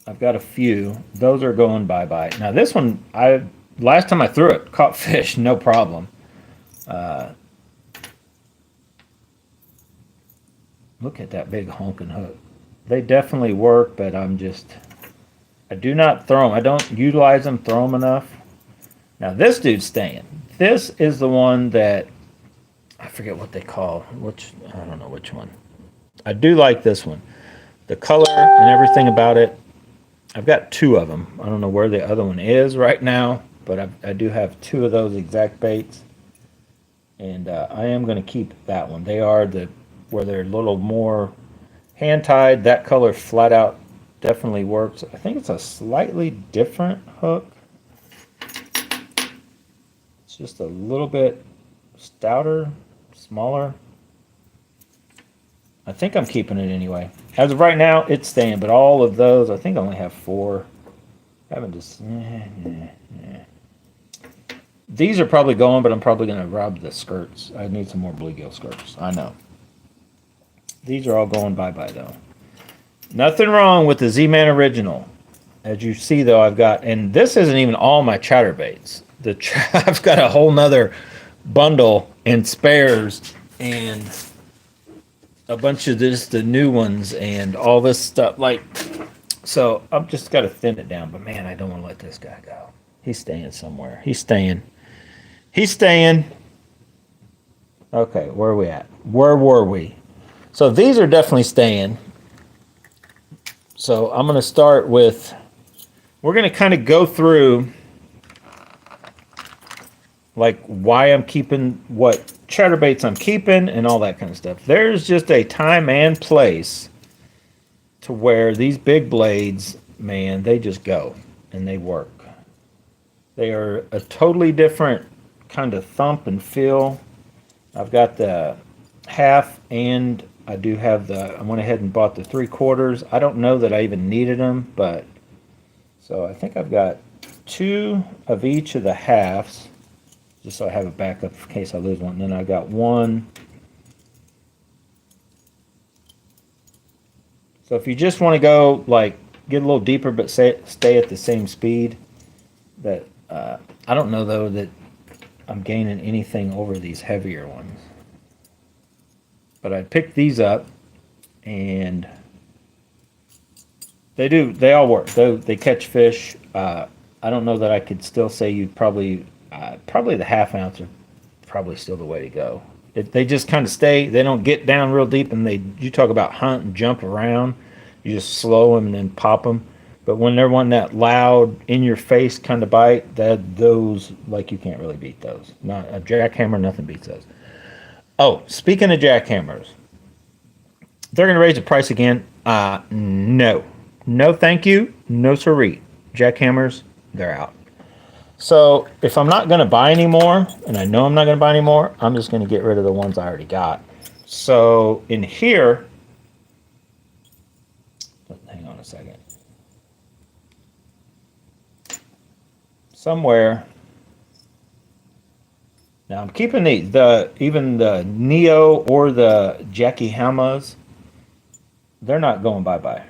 I've got a few. Those are going bye-bye. Now this one, last time I threw it, caught fish, no problem. Look at that big honking hook. They definitely work, but I do not throw them. I don't utilize them, throw them enough. Now this dude's staying. This is the one that, I forget what they call, I don't know which one. I do like this one. The color and everything about it. I've got 2 of them. I don't know where the other one is right now, but I do have 2 of those exact baits. And I am going to keep that one. They are where they're a little more hand-tied. That color flat out definitely works. I think it's a slightly different hook. It's just a little bit stouter, smaller. I think I'm keeping it anyway. As of right now, it's staying, but all of those, I think I only have 4. I haven't just... These are probably going, but I'm probably going to rob the skirts. I need some more bluegill skirts. I know. These are all going bye-bye, though. Nothing wrong with the Z-Man Original. As you see, though, I've got... And this isn't even all my chatterbaits. I've got a whole nother bundle and spares and a bunch of the new ones and all this stuff. So I've just got to thin it down. But, man, I don't want to let this guy go. He's staying somewhere. He's staying. Okay, where are we at? Where were we? So these are definitely staying. So I'm going to start with, we're going to kind of go through like why I'm keeping, what chatterbaits I'm keeping and all that kind of stuff. There's just a time and place to where these big blades, man, they just go and they work. They are a totally different kind of thump and feel. I've got the half and I do have I went ahead and bought the 3/4. I don't know that I even needed them, but so I think I've got 2 of each of the halves, just so I have a backup in case I lose one. And then I got 1. So if you just want to go like get a little deeper but stay at the same speed, that I don't know though that I'm gaining anything over these heavier ones. But I picked these up and they all work. They catch fish. I don't know that I could still say you probably the half ounce are probably still the way to go. They just kind of stay. They don't get down real deep, and you talk about hunt and jump around. You just slow them and then pop them. But when they're one that loud, in your face kind of bite, those like you can't really beat those. Not a jackhammer, nothing beats those. Oh, speaking of jackhammers, they're going to raise the price again. No, thank you, no siree. Jackhammers, they're out. So if I'm not going to buy any more, and I know I'm not going to buy any more, I'm just going to get rid of the ones I already got. So in here, hang on a second. Somewhere. Now I'm keeping these. Even the Neo or the Jackie Hamas, they're not going bye-bye.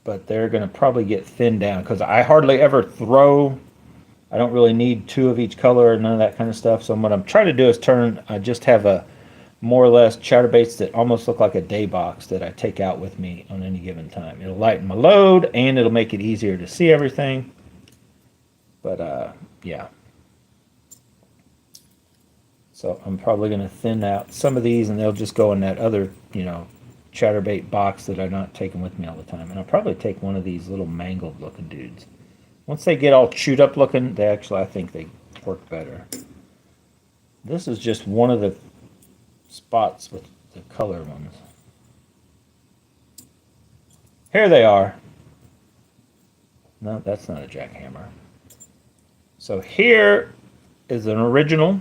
But they're going to probably get thinned down because I hardly ever throw. I don't really need 2 of each color or none of that kind of stuff. So what I'm trying to do is I just have a more or less chatterbaits that almost look like a day box that I take out with me on any given time. It'll lighten my load and it'll make it easier to see everything. But yeah. So I'm probably going to thin out some of these and they'll just go in that other, chatterbait box that I'm not taking with me all the time. And I'll probably take one of these little mangled looking dudes. Once they get all chewed up looking, I think they work better. This is just one of the spots with the color ones. Here they are. No, that's not a jackhammer. So here is an original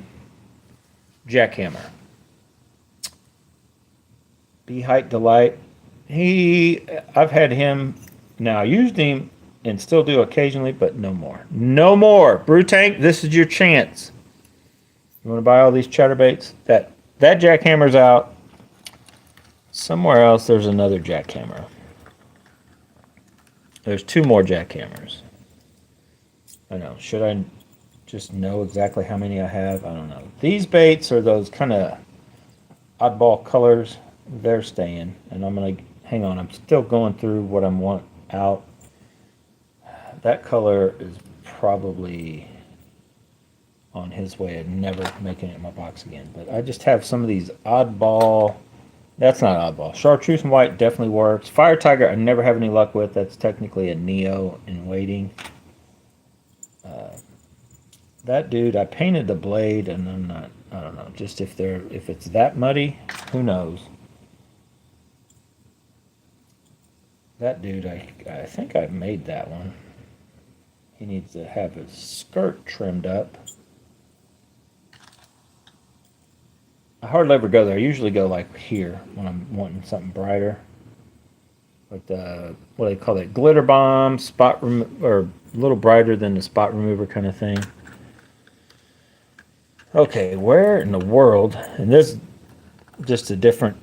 jackhammer. Bee Height Delight. I've had him now. I used him and still do occasionally, but no more. No more. Brew Tank, this is your chance. You want to buy all these chatterbaits? That jackhammer's out. Somewhere else there's another jackhammer. There's 2 more jackhammers. I know. Should I just know exactly how many I have? I don't know. These baits are those kind of oddball colors. They're staying. And I'm going to, hang on, I'm still going through what I want out. That color is probably on his way of never making it in my box again. But I just have some of these oddball. That's not oddball. Chartreuse and white definitely works. Fire Tiger I never have any luck with. That's technically a Neo in waiting. That dude, I painted the blade, and I'm not. I don't know. Just if it's that muddy, who knows? That dude, I think I made that one. He needs to have his skirt trimmed up. I hardly ever go there. I usually go like here when I'm wanting something brighter. Like the, what do they call it? Glitter bomb, or a little brighter than the spot remover kind of thing. Okay, where in the world, and this just a different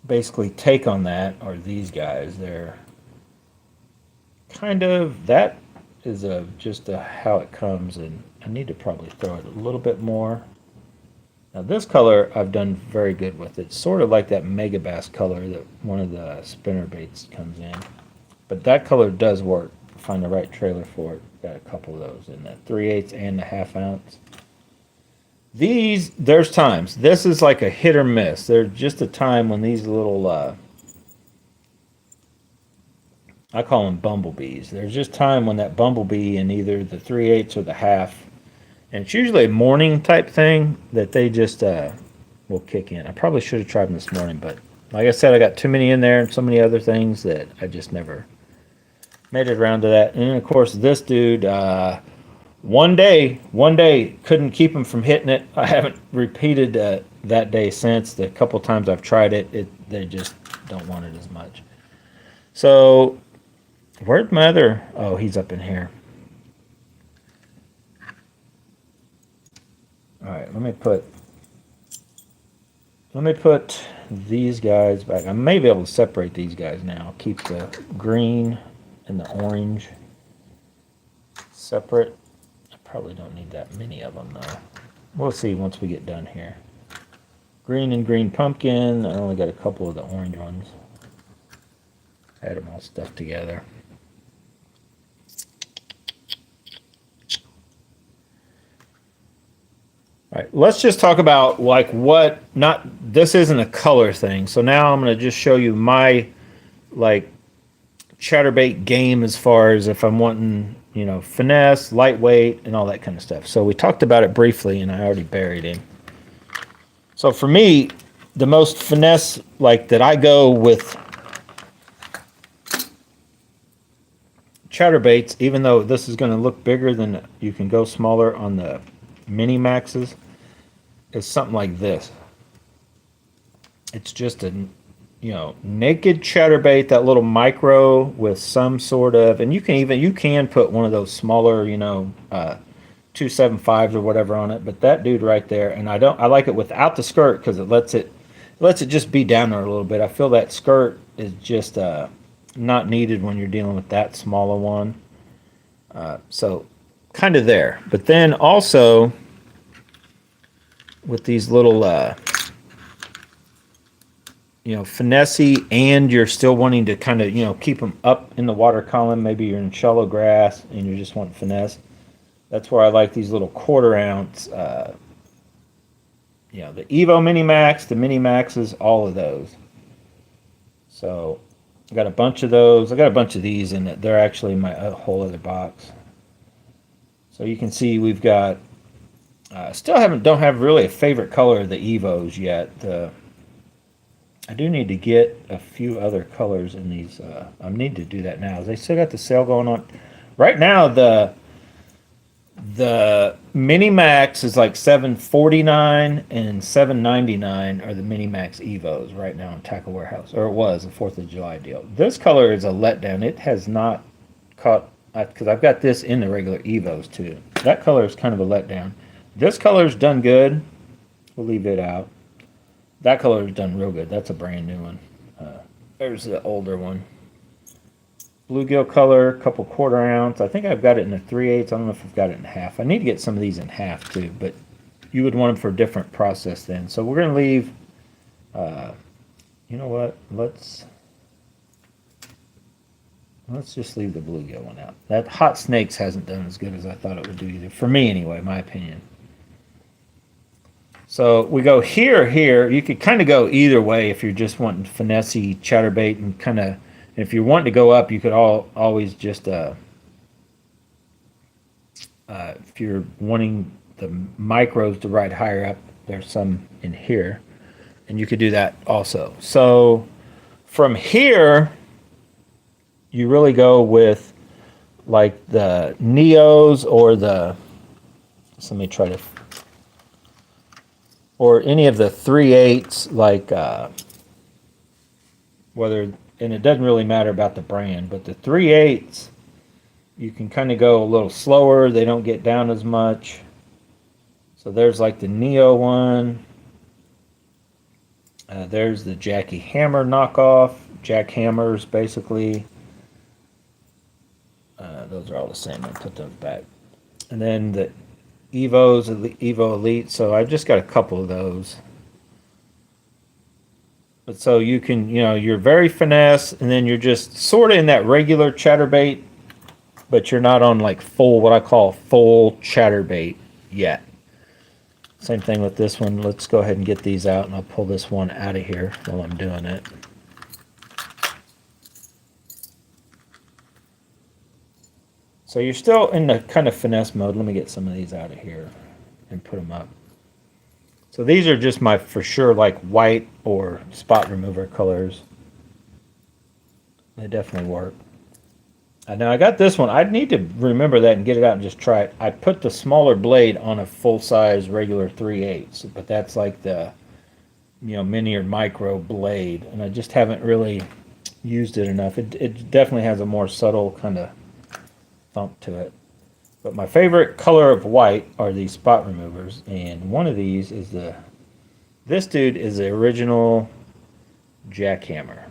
basically take on that, are these guys. They're kind of, that is just how it comes, and I need to probably throw it a little bit more. Now this color I've done very good with. It's sort of like that megabass color that one of the spinner baits comes in. But that color does work. Find the right trailer for it. Got a couple of those in that 3/8 and the 1/2 ounce. These, there's times. This is like a hit or miss. There's just a time when these little, I call them bumblebees. There's just time when that bumblebee in either the 3/8 or the 1/2, and it's usually a morning type thing, that they just will kick in. I probably should have tried them this morning, but like I said, I got too many in there and so many other things that I just never made it around to that. And then of course this dude, one day couldn't keep him from hitting it. I haven't repeated that day since. The couple times I've tried it, they just don't want it as much. So where'd my other, oh, he's up in here. All right, let me put these guys back. I may be able to separate these guys now. Keep the green and the orange separate. I probably don't need that many of them though. We'll see once we get done here. Green and green pumpkin. I only got a couple of the orange ones. I had them all stuffed together. All right, let's just talk about like what, not, this isn't a color thing. So now I'm going to just show you my like chatterbait game as far as if I'm wanting, you know, finesse, lightweight, and all that kind of stuff. So we talked about it briefly, and I already buried him. So for me, the most finesse, like that I go with chatterbaits, even though this is going to look bigger than, you can go smaller on the mini maxes, is something like this. It's just a, you know, naked chatterbait, that little micro with some sort of, and you can put one of those smaller, you know, 275s or whatever on it, but that dude right there, and I like it without the skirt because it lets it just be down there a little bit. I feel that skirt is just not needed when you're dealing with that smaller one. So kind of there. But then also with these little you know, finessey, and you're still wanting to kind of, you know, keep them up in the water column. Maybe you're in shallow grass and you just want finesse. That's where I like these little 1/4 ounce, you know, the Evo Mini Max, the Mini Maxes, all of those. So I got a bunch of those. I got a bunch of these in it. They're actually in my whole other box. So you can see we've got Don't have really a favorite color of the Evos yet. I do need to get a few other colors in these. I need to do that now. They still got the sale going on. Right now, the Mini Max is like $749 and $799 are the Mini Max Evos right now in Tackle Warehouse, or it was a 4th of July deal. This color is a letdown. It has not caught, because I've got this in the regular Evos too. That color is kind of a letdown. This color's done good. We'll leave it out. That color's done real good. That's a brand new one. There's the older one. Bluegill color, couple 1/4 ounce. I think I've got it in a 3/8. I don't know if I've got it in half. I need to get some of these in half too, but you would want them for a different process then. So we're going to leave, you know what, let's just leave the bluegill one out. That Hot Snakes hasn't done as good as I thought it would do either. For me anyway, my opinion. So we go here. You could kind of go either way if you're just wanting finessey chatterbait and kind of, if you're wanting to go up, you could always just, if you're wanting the micros to ride higher up, there's some in here. And you could do that also. So from here, you really go with like the Neos or the, so let me try to, or any of the 3/8, like whether, and it doesn't really matter about the brand, but the 3/8, you can kind of go a little slower. They don't get down as much. So there's like the Neo one. There's the Jackie Hammer knockoff. Jack Hammers, basically. Those are all the same. I'll put those back. And then the Evo's, Evo Elite. So I've just got a couple of those. But so you can, you're very finesse, and then you're just sort of in that regular chatterbait, but you're not on like full, what I call full chatterbait yet. Same thing with this one. Let's go ahead and get these out, and I'll pull this one out of here while I'm doing it. So you're still in the kind of finesse mode. Let me get some of these out of here and put them up. So these are just my, for sure, like white or spot remover colors. They definitely work. Now I got this one. I need to remember that and get it out and just try it. I put the smaller blade on a full-size regular 3/8, but that's like the, mini or micro blade, and I just haven't really used it enough. It definitely has a more subtle kind of thump to it. But my favorite color of white are these spot removers, and one of these is this dude is the original jackhammer.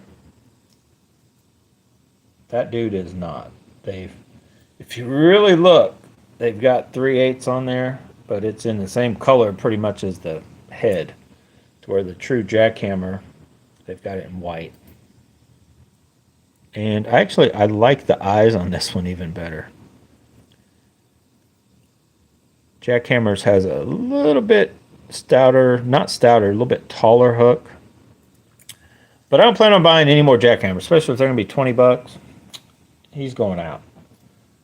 That dude is not. If you really look, they've got 3/8 on there, but it's in the same color pretty much as the head, to where the true jackhammer, they've got it in white. And I like the eyes on this one even better. Jackhammers has a little bit stouter, not stouter, a little bit taller hook. But I don't plan on buying any more jackhammers, especially if they're going to be 20 bucks. He's going out.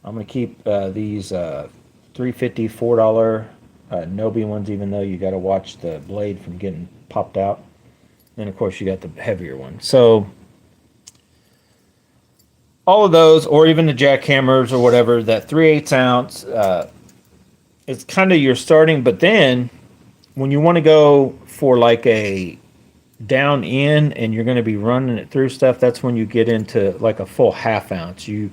I'm going to keep these $3.50, $4 Nobi ones, even though you got to watch the blade from getting popped out. And of course, you got the heavier one. So all of those, or even the jackhammers or whatever, that 3/8 ounce, it's kind of your starting. But then when you want to go for like a down in and you're going to be running it through stuff, that's when you get into like a full half ounce. You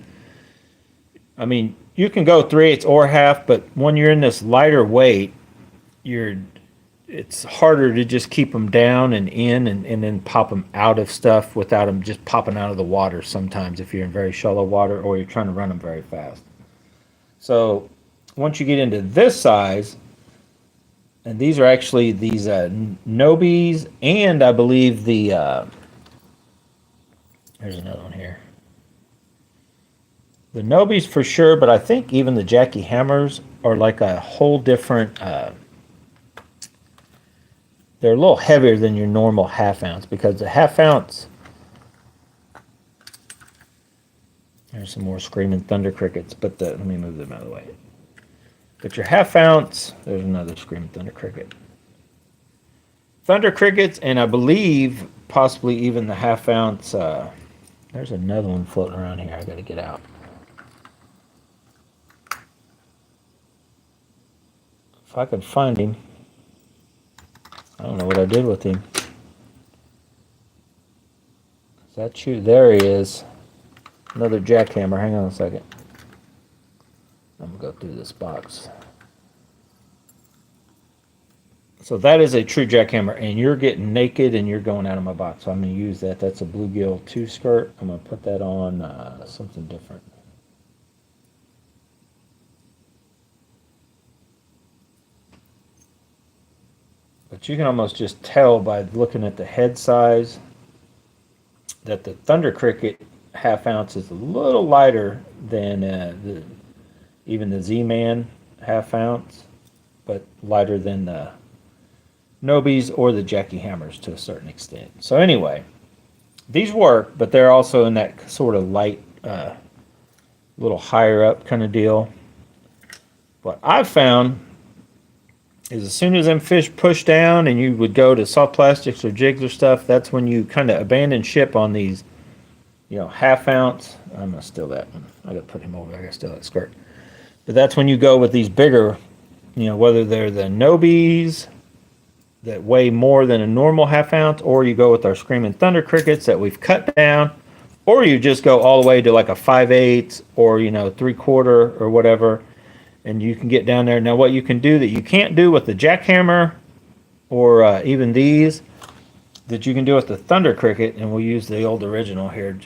can go 3/8 or half, but when you're in this lighter weight, it's harder to just keep them down and in and then pop them out of stuff without them just popping out of the water sometimes if you're in very shallow water or you're trying to run them very fast. So once you get into this size, and these are actually these Nobis, and I believe the there's another one here. The Nobis for sure, but I think even the Jackie Hammers are like a whole different. They're a little heavier than your normal half ounce, because the half ounce. There's some more screaming thunder crickets, but let me move them out of the way. But your half ounce, there's another Screaming Thunder Cricket. Thunder Crickets, and I believe possibly even the half ounce. There's another one floating around here. I got to get out. If I could find him. I don't know what I did with him. Is that you? There he is. Another jackhammer. Hang on a second. I'm going to go through this box. So that is a true jackhammer, and you're getting naked and you're going out of my box. So I'm going to use that. That's a bluegill 2 skirt. I'm going to put that on something different. But you can almost just tell by looking at the head size that the Thunder Cricket half ounce is a little lighter than even the Z-Man half ounce, but lighter than the Nobies or the Jackie Hammers to a certain extent. So anyway, these work, but they're also in that sort of light, little higher up kind of deal. What I've found is as soon as them fish push down and you would go to soft plastics or jigs or stuff, that's when you kind of abandon ship on these, half ounce. I'm going to steal that one. I got to put him over there. I got to steal that skirt. But that's when you go with these bigger, whether they're the Nobies that weigh more than a normal half ounce, or you go with our Screaming Thunder Crickets that we've cut down, or you just go all the way to like a 5/8 or 3/4 or whatever, and you can get down there. Now what you can do that you can't do with the jackhammer or even these, that you can do with the Thunder Cricket, and we'll use the old original here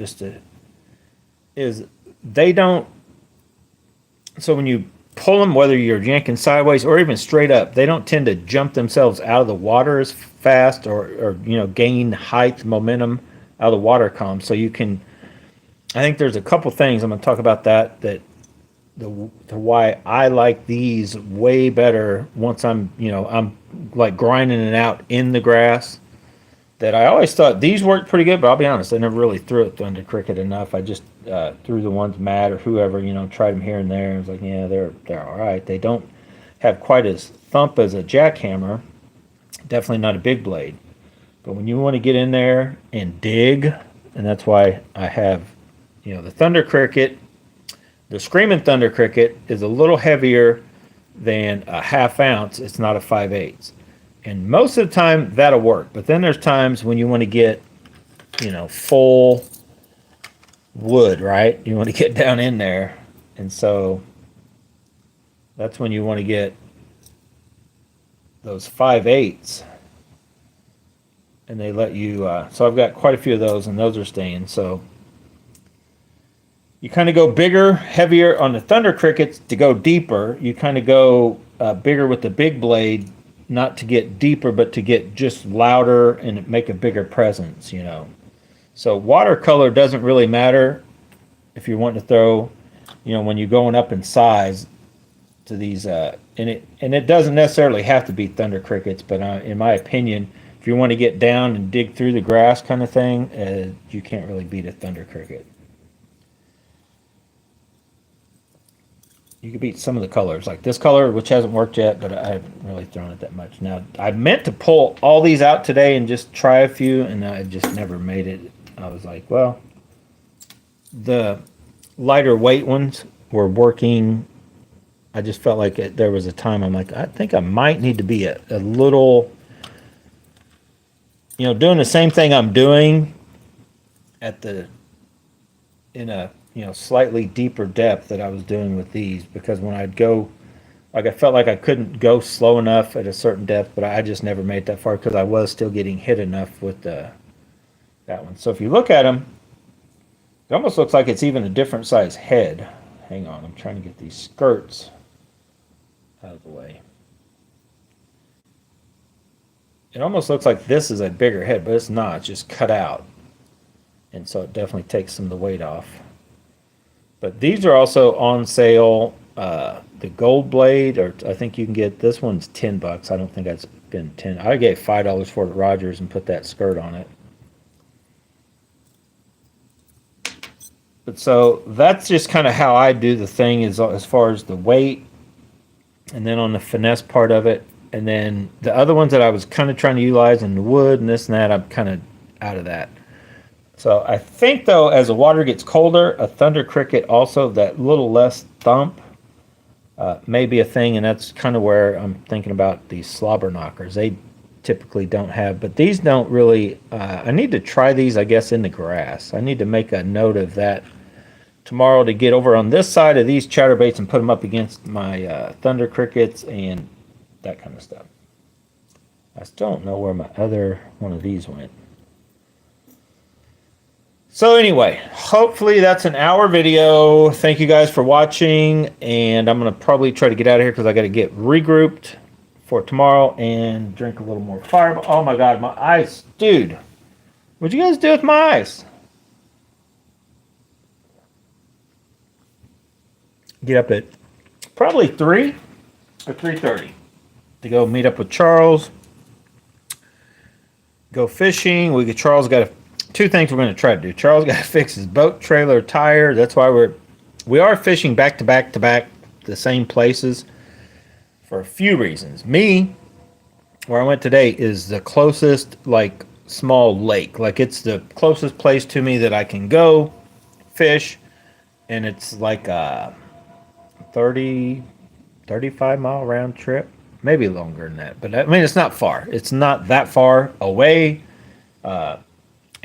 is they don't, so when you pull them, whether you're yanking sideways or even straight up, they don't tend to jump themselves out of the water as fast or gain height, momentum out of the water column. So you can, I think there's a couple things, I'm going to talk about that the why I like these way better once I'm like grinding it out in the grass. That I always thought these worked pretty good, but I'll be honest, I never really threw it Thunder Cricket enough. I just threw the ones Matt or whoever, tried them here and there. I was like, yeah, they're all right. They don't have quite as thump as a jackhammer. Definitely not a big blade. But when you want to get in there and dig, and that's why I have, the Thunder Cricket. The Screaming Thunder Cricket is a little heavier than a half ounce. It's not a 5/8. And most of the time that'll work. But then there's times when you want to get, full wood, right? You want to get down in there. And so that's when you want to get those 5/8. And they let you, so I've got quite a few of those, and those are staying. So you kind of go bigger, heavier on the Thunder Crickets to go deeper. You kind of go bigger with the big blade, not to get deeper, but to get just louder and make a bigger presence, So watercolor doesn't really matter if you're wanting to throw, when you're going up in size to these, and it doesn't necessarily have to be Thunder Crickets, but in my opinion, if you want to get down and dig through the grass kind of thing, you can't really beat a Thunder Cricket. You could beat some of the colors, like this color, which hasn't worked yet, but I haven't really thrown it that much. Now, I meant to pull all these out today and just try a few, and I just never made it. I was like, well, the lighter weight ones were working. I just felt like there was a time I'm like, I think I might need to be a little, doing the same thing I'm doing in a slightly deeper depth that I was doing with these, because when I'd go, like I felt like I couldn't go slow enough at a certain depth, but I just never made it that far because I was still getting hit enough with that one. So if you look at them, it almost looks like it's even a different size head. Hang on, I'm trying to get these skirts out of the way. It almost looks like this is a bigger head, but it's not. It's just cut out. And so it definitely takes some of the weight off. But these are also on sale. The gold blade, or I think you can get, this one's $10. I don't think that's been 10. I gave $5 for it at Rogers and put that skirt on it. But so that's just kind of how I do the thing, is as far as the weight. and then on the finesse part of it. And then the other ones that I was kind of trying to utilize in the wood and this and that, I'm kind of out of that. So I think though, as the water gets colder, a thunder cricket also, that little less thump, may be a thing, and that's kind of where I'm thinking about these slobber knockers. They typically don't have, but these don't really. I need to try these, I guess, in the grass. I need to make a note of that tomorrow to get over on this side of these chatterbaits and put them up against my thunder crickets and that kind of stuff. I still don't know where my other one of these went. So anyway, hopefully that's an hour video. Thank you guys for watching, and I'm going to probably try to get out of here because I got to get regrouped for tomorrow and drink a little more Fireball. Oh my God, my ice. Dude, what'd you guys do with my ice? Get up at probably 3 or 3:30 to go meet up with Charles. Go fishing. Charles got two things we're going to try to do. Charles got to fix his boat trailer tire. That's why we are fishing back to back the same places for a few reasons. Me, where I went today, is the closest like small lake. Like it's the closest place to me that I can go fish, and it's like a 35 mile round trip, maybe longer than that. But I mean, it's not far. It's not that far away.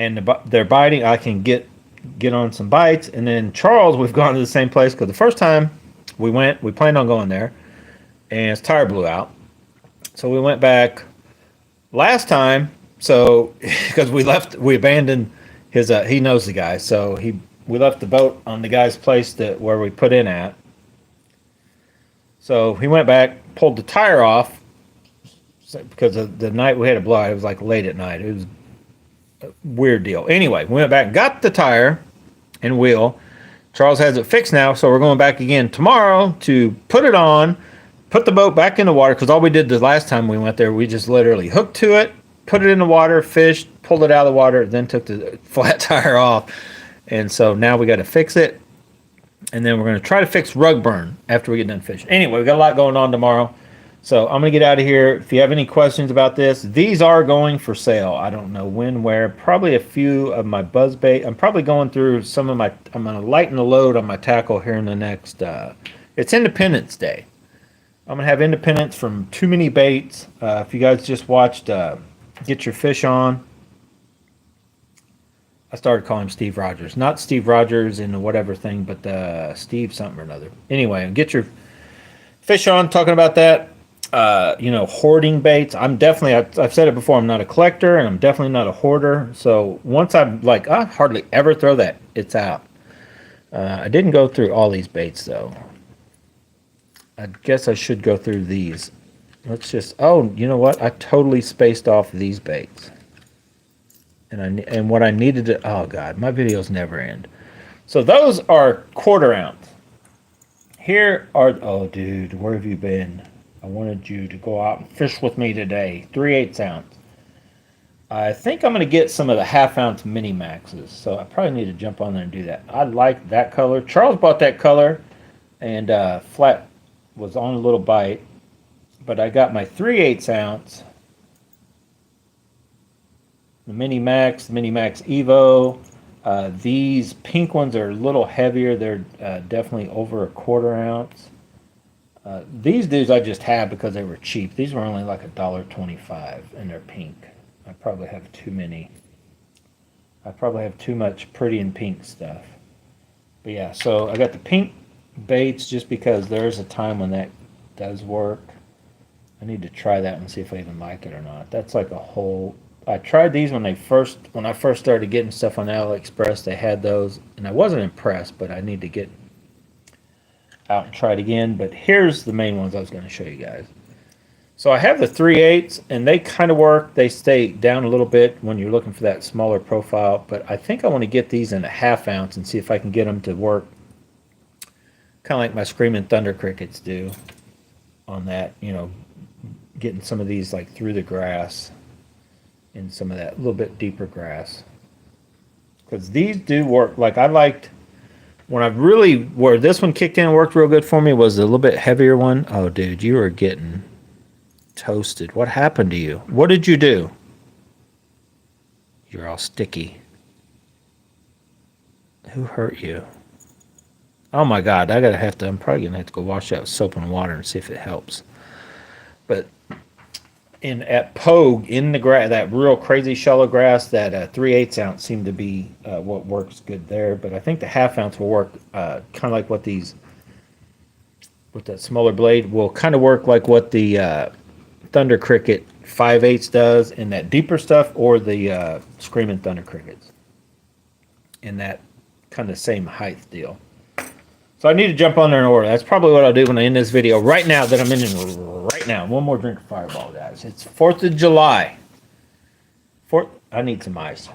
And they're biting. I can get on some bites. And then Charles, we've gone to the same place because the first time we planned on going there, and his tire blew out. So we went back last time. So because we abandoned his, he knows the guy. So we left the boat on the guy's place where we put in at. So he went back, pulled the tire off because of the night we had a blowout. It was like late at night. It was a weird deal. Anyway, we went back and got the tire and wheel. Charles has it fixed now, so we're going back again tomorrow to put it on, put the boat back in the water, because all we did the last time we went there, we just literally hooked to it, put it in the water, fished, pulled it out of the water, then took the flat tire off. And so now we got to fix it. And then we're going to try to fix rug burn after we get done fishing. Anyway, we got a lot going on tomorrow. So I'm going to get out of here. If you have any questions about this, these are going for sale. I don't know when, where. Probably a few of my buzzbait. I'm probably going through some of my... I'm going to lighten the load on my tackle here in the next... it's Independence Day. I'm going to have Independence from Too Many Baits. If you guys just watched Get Your Fish On, I started calling him Steve Rogers. Not Steve Rogers in the whatever thing, but Steve something or another. Anyway, Get Your Fish On, talking about that. Hoarding baits. I've said it before, I'm not a collector, and I'm definitely not a hoarder. So once I'm like, I hardly ever throw that, it's out. I didn't go through all these baits, though. I guess I should go through these. Oh, you know what? I totally spaced off these baits. And what I needed to, oh God, my videos never end. So those are 1/4 ounce. Here are, oh dude, where have you been? I wanted you to go out and fish with me today. 3/8 ounce. I think I'm going to get some of the 1/2 ounce mini maxes. So I probably need to jump on there and do that. I like that color. Charles bought that color, and flat was on a little bite. But I got my 3/8 ounce. The Mini Max Evo. These pink ones are a little heavier. They're definitely over 1/4 ounce. These dudes I just had because they were cheap. These were only like $1.25, and they're pink. I probably have too many. I probably have too much pretty and pink stuff. But yeah, so I got the pink baits just because there's a time when that does work. I need to try that and see if I even like it or not. That's like a whole... I tried these when I first started getting stuff on AliExpress. They had those, and I wasn't impressed, but I need to get out and try it again. But here's the main ones I was going to show you guys. So I have the 3/8, and they kind of work. They stay down a little bit when you're looking for that smaller profile, but I think I want to get these in a 1/2 ounce and see if I can get them to work kind of like my Screaming Thunder crickets do on that, getting some of these like through the grass. In some of that little bit deeper grass, because these do work. Like I liked When I really, where this one kicked in and worked real good for me was a little bit heavier one. Oh, dude, you are getting toasted. What happened to you? What did you do? You're all sticky. Who hurt you? Oh my God, I'm probably gonna have to go wash that with soap and water and see if it helps. But at Pogue, in the grass, that real crazy shallow grass, that 3/8 ounce seemed to be what works good there. But I think the 1/2 ounce will work kind of like what these, with that smaller blade, will kind of work like what the Thunder Cricket 5/8 does in that deeper stuff, or the Screaming Thunder Crickets in that kind of same height deal. So I need to jump on there in order. That's probably what I'll do when I end this video right now that I'm in right now. One more drink of Fireball, guys. It's 4th of July. I need some ice.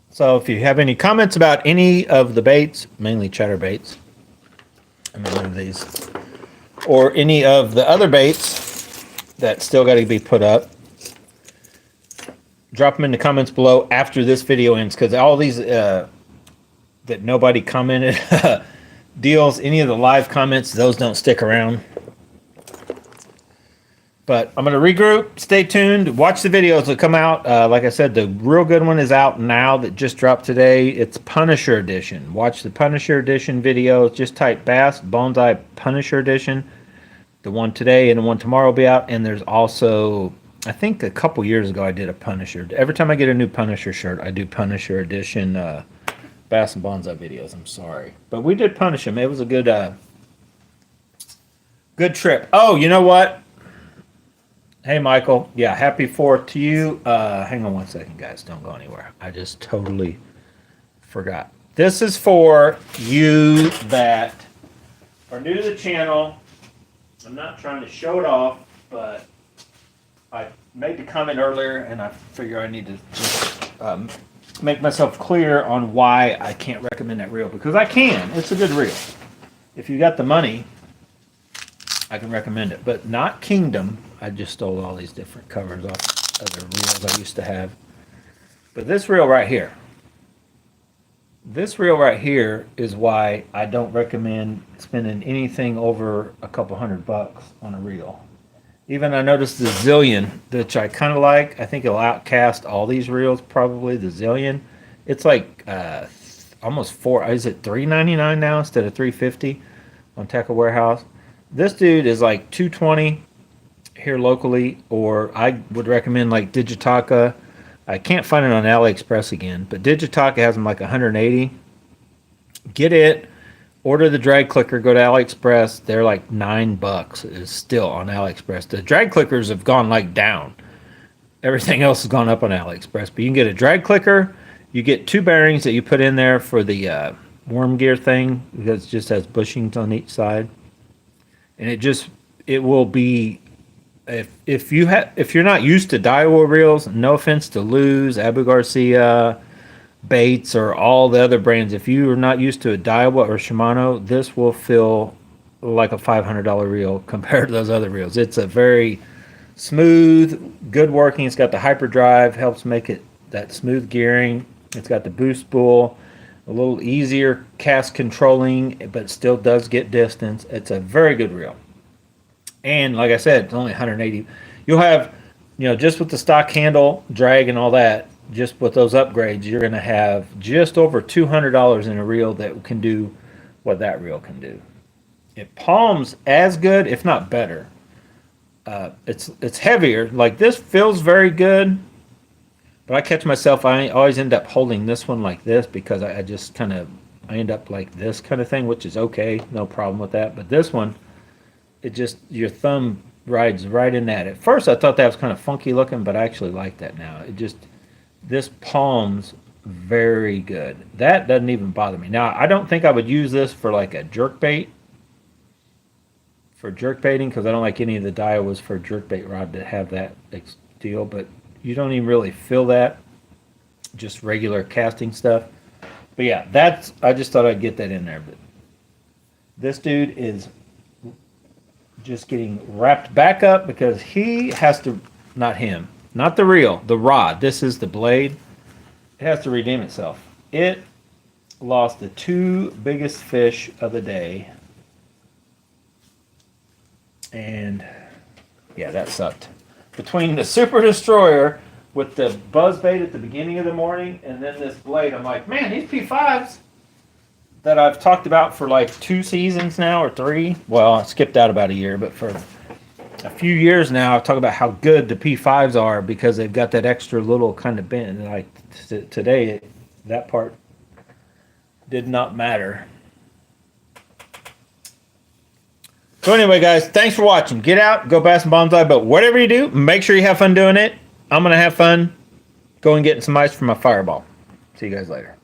So if you have any comments about any of the baits, mainly chatterbaits, these, or any of the other baits that still got to be put up, drop them in the comments below after this video ends, because all these that nobody commented deals, any of the live comments, those don't stick around. But I'm going to regroup. Stay tuned. Watch the videos that come out. Like I said, the real good one is out now that just dropped today. It's Punisher Edition. Watch the Punisher Edition videos. Just type Bass Bonsai Punisher Edition. The one today and the one tomorrow will be out. And there's also, I think a couple years ago I did a Punisher. Every time I get a new Punisher shirt, I do Punisher Edition Bass and Bonsai videos. I'm sorry. But we did punish him. It was a good good trip. Oh, you know what? Hey, Michael. Yeah, happy 4th to you. Hang on one second, guys. Don't go anywhere. I just totally forgot. This is for you that are new to the channel. I'm not trying to show it off, but I made the comment earlier, and I figure I need to just make myself clear on why I can't recommend that reel, because I can. It's a good reel. If you got the money, I can recommend it, but not Kingdom. I just stole all these different covers off other reels I used to have. But this reel right here, is why I don't recommend spending anything over a couple $100 on a reel. Even I noticed the Zillion, which I kind of like. I think it'll outcast all these reels, probably the Zillion. It's like almost is it $3.99 now instead of $3.50 on Tackle Warehouse? This dude is like $2.20 here locally, or I would recommend like Digitaka. I can't find it on AliExpress again, but Digitaka has them like $180. Get it. Order the drag clicker. Go to AliExpress. They're like $9. It's still on AliExpress. The drag clickers have gone like down. Everything else has gone up on AliExpress. But you can get a drag clicker. You get 2 bearings that you put in there for the worm gear thing, because it just has bushings on each side. And it will be, if you're not used to Daiwa reels, no offense to Luz, Abu Garcia, Baits, or all the other brands, if you are not used to a Daiwa or Shimano, this will feel like a $500 reel compared to those other reels. It's a very smooth, good working. It's got the hyperdrive, helps make it that smooth gearing. It's got the boost spool, a little easier cast controlling, but still does get distance. It's a very good reel. And like I said, it's only 180. You'll have, just with the stock handle, drag, and all that, just with those upgrades, you're going to have just over $200 in a reel that can do what that reel can do. It palms as good, if not better. It's heavier. Like, this feels very good, but I catch myself, I always end up holding this one like this, because I just I end up like this kind of thing, which is okay, no problem with that. But this one, it just, your thumb rides right in that. At first I thought that was kind of funky looking, but I actually like that now. This palms very good. That doesn't even bother me. Now, I don't think I would use this for like a jerk bait, for jerk baiting, because I don't like any of the Daiwas for jerk bait rod to have that deal, but you don't even really feel that, just regular casting stuff. But yeah, I just thought I'd get that in there. But this dude is just getting wrapped back up, because he has to, not him, Not the reel, the rod. This is the blade. It has to redeem itself. It lost the 2 biggest fish of the day. And yeah, that sucked. Between the Super Destroyer with the buzzbait at the beginning of the morning and then this blade, I'm like, man, these P5s that I've talked about for like 2 seasons now or 3. Well, I skipped out about a year, but for a few years now, I've talked about how good the P5s are because they've got that extra little kind of bend. And like today, that part did not matter. So anyway, guys, thanks for watching. Get out, go bass and bonsai, but whatever you do, make sure you have fun doing it. I'm going to have fun going getting some ice for my fireball. See you guys later.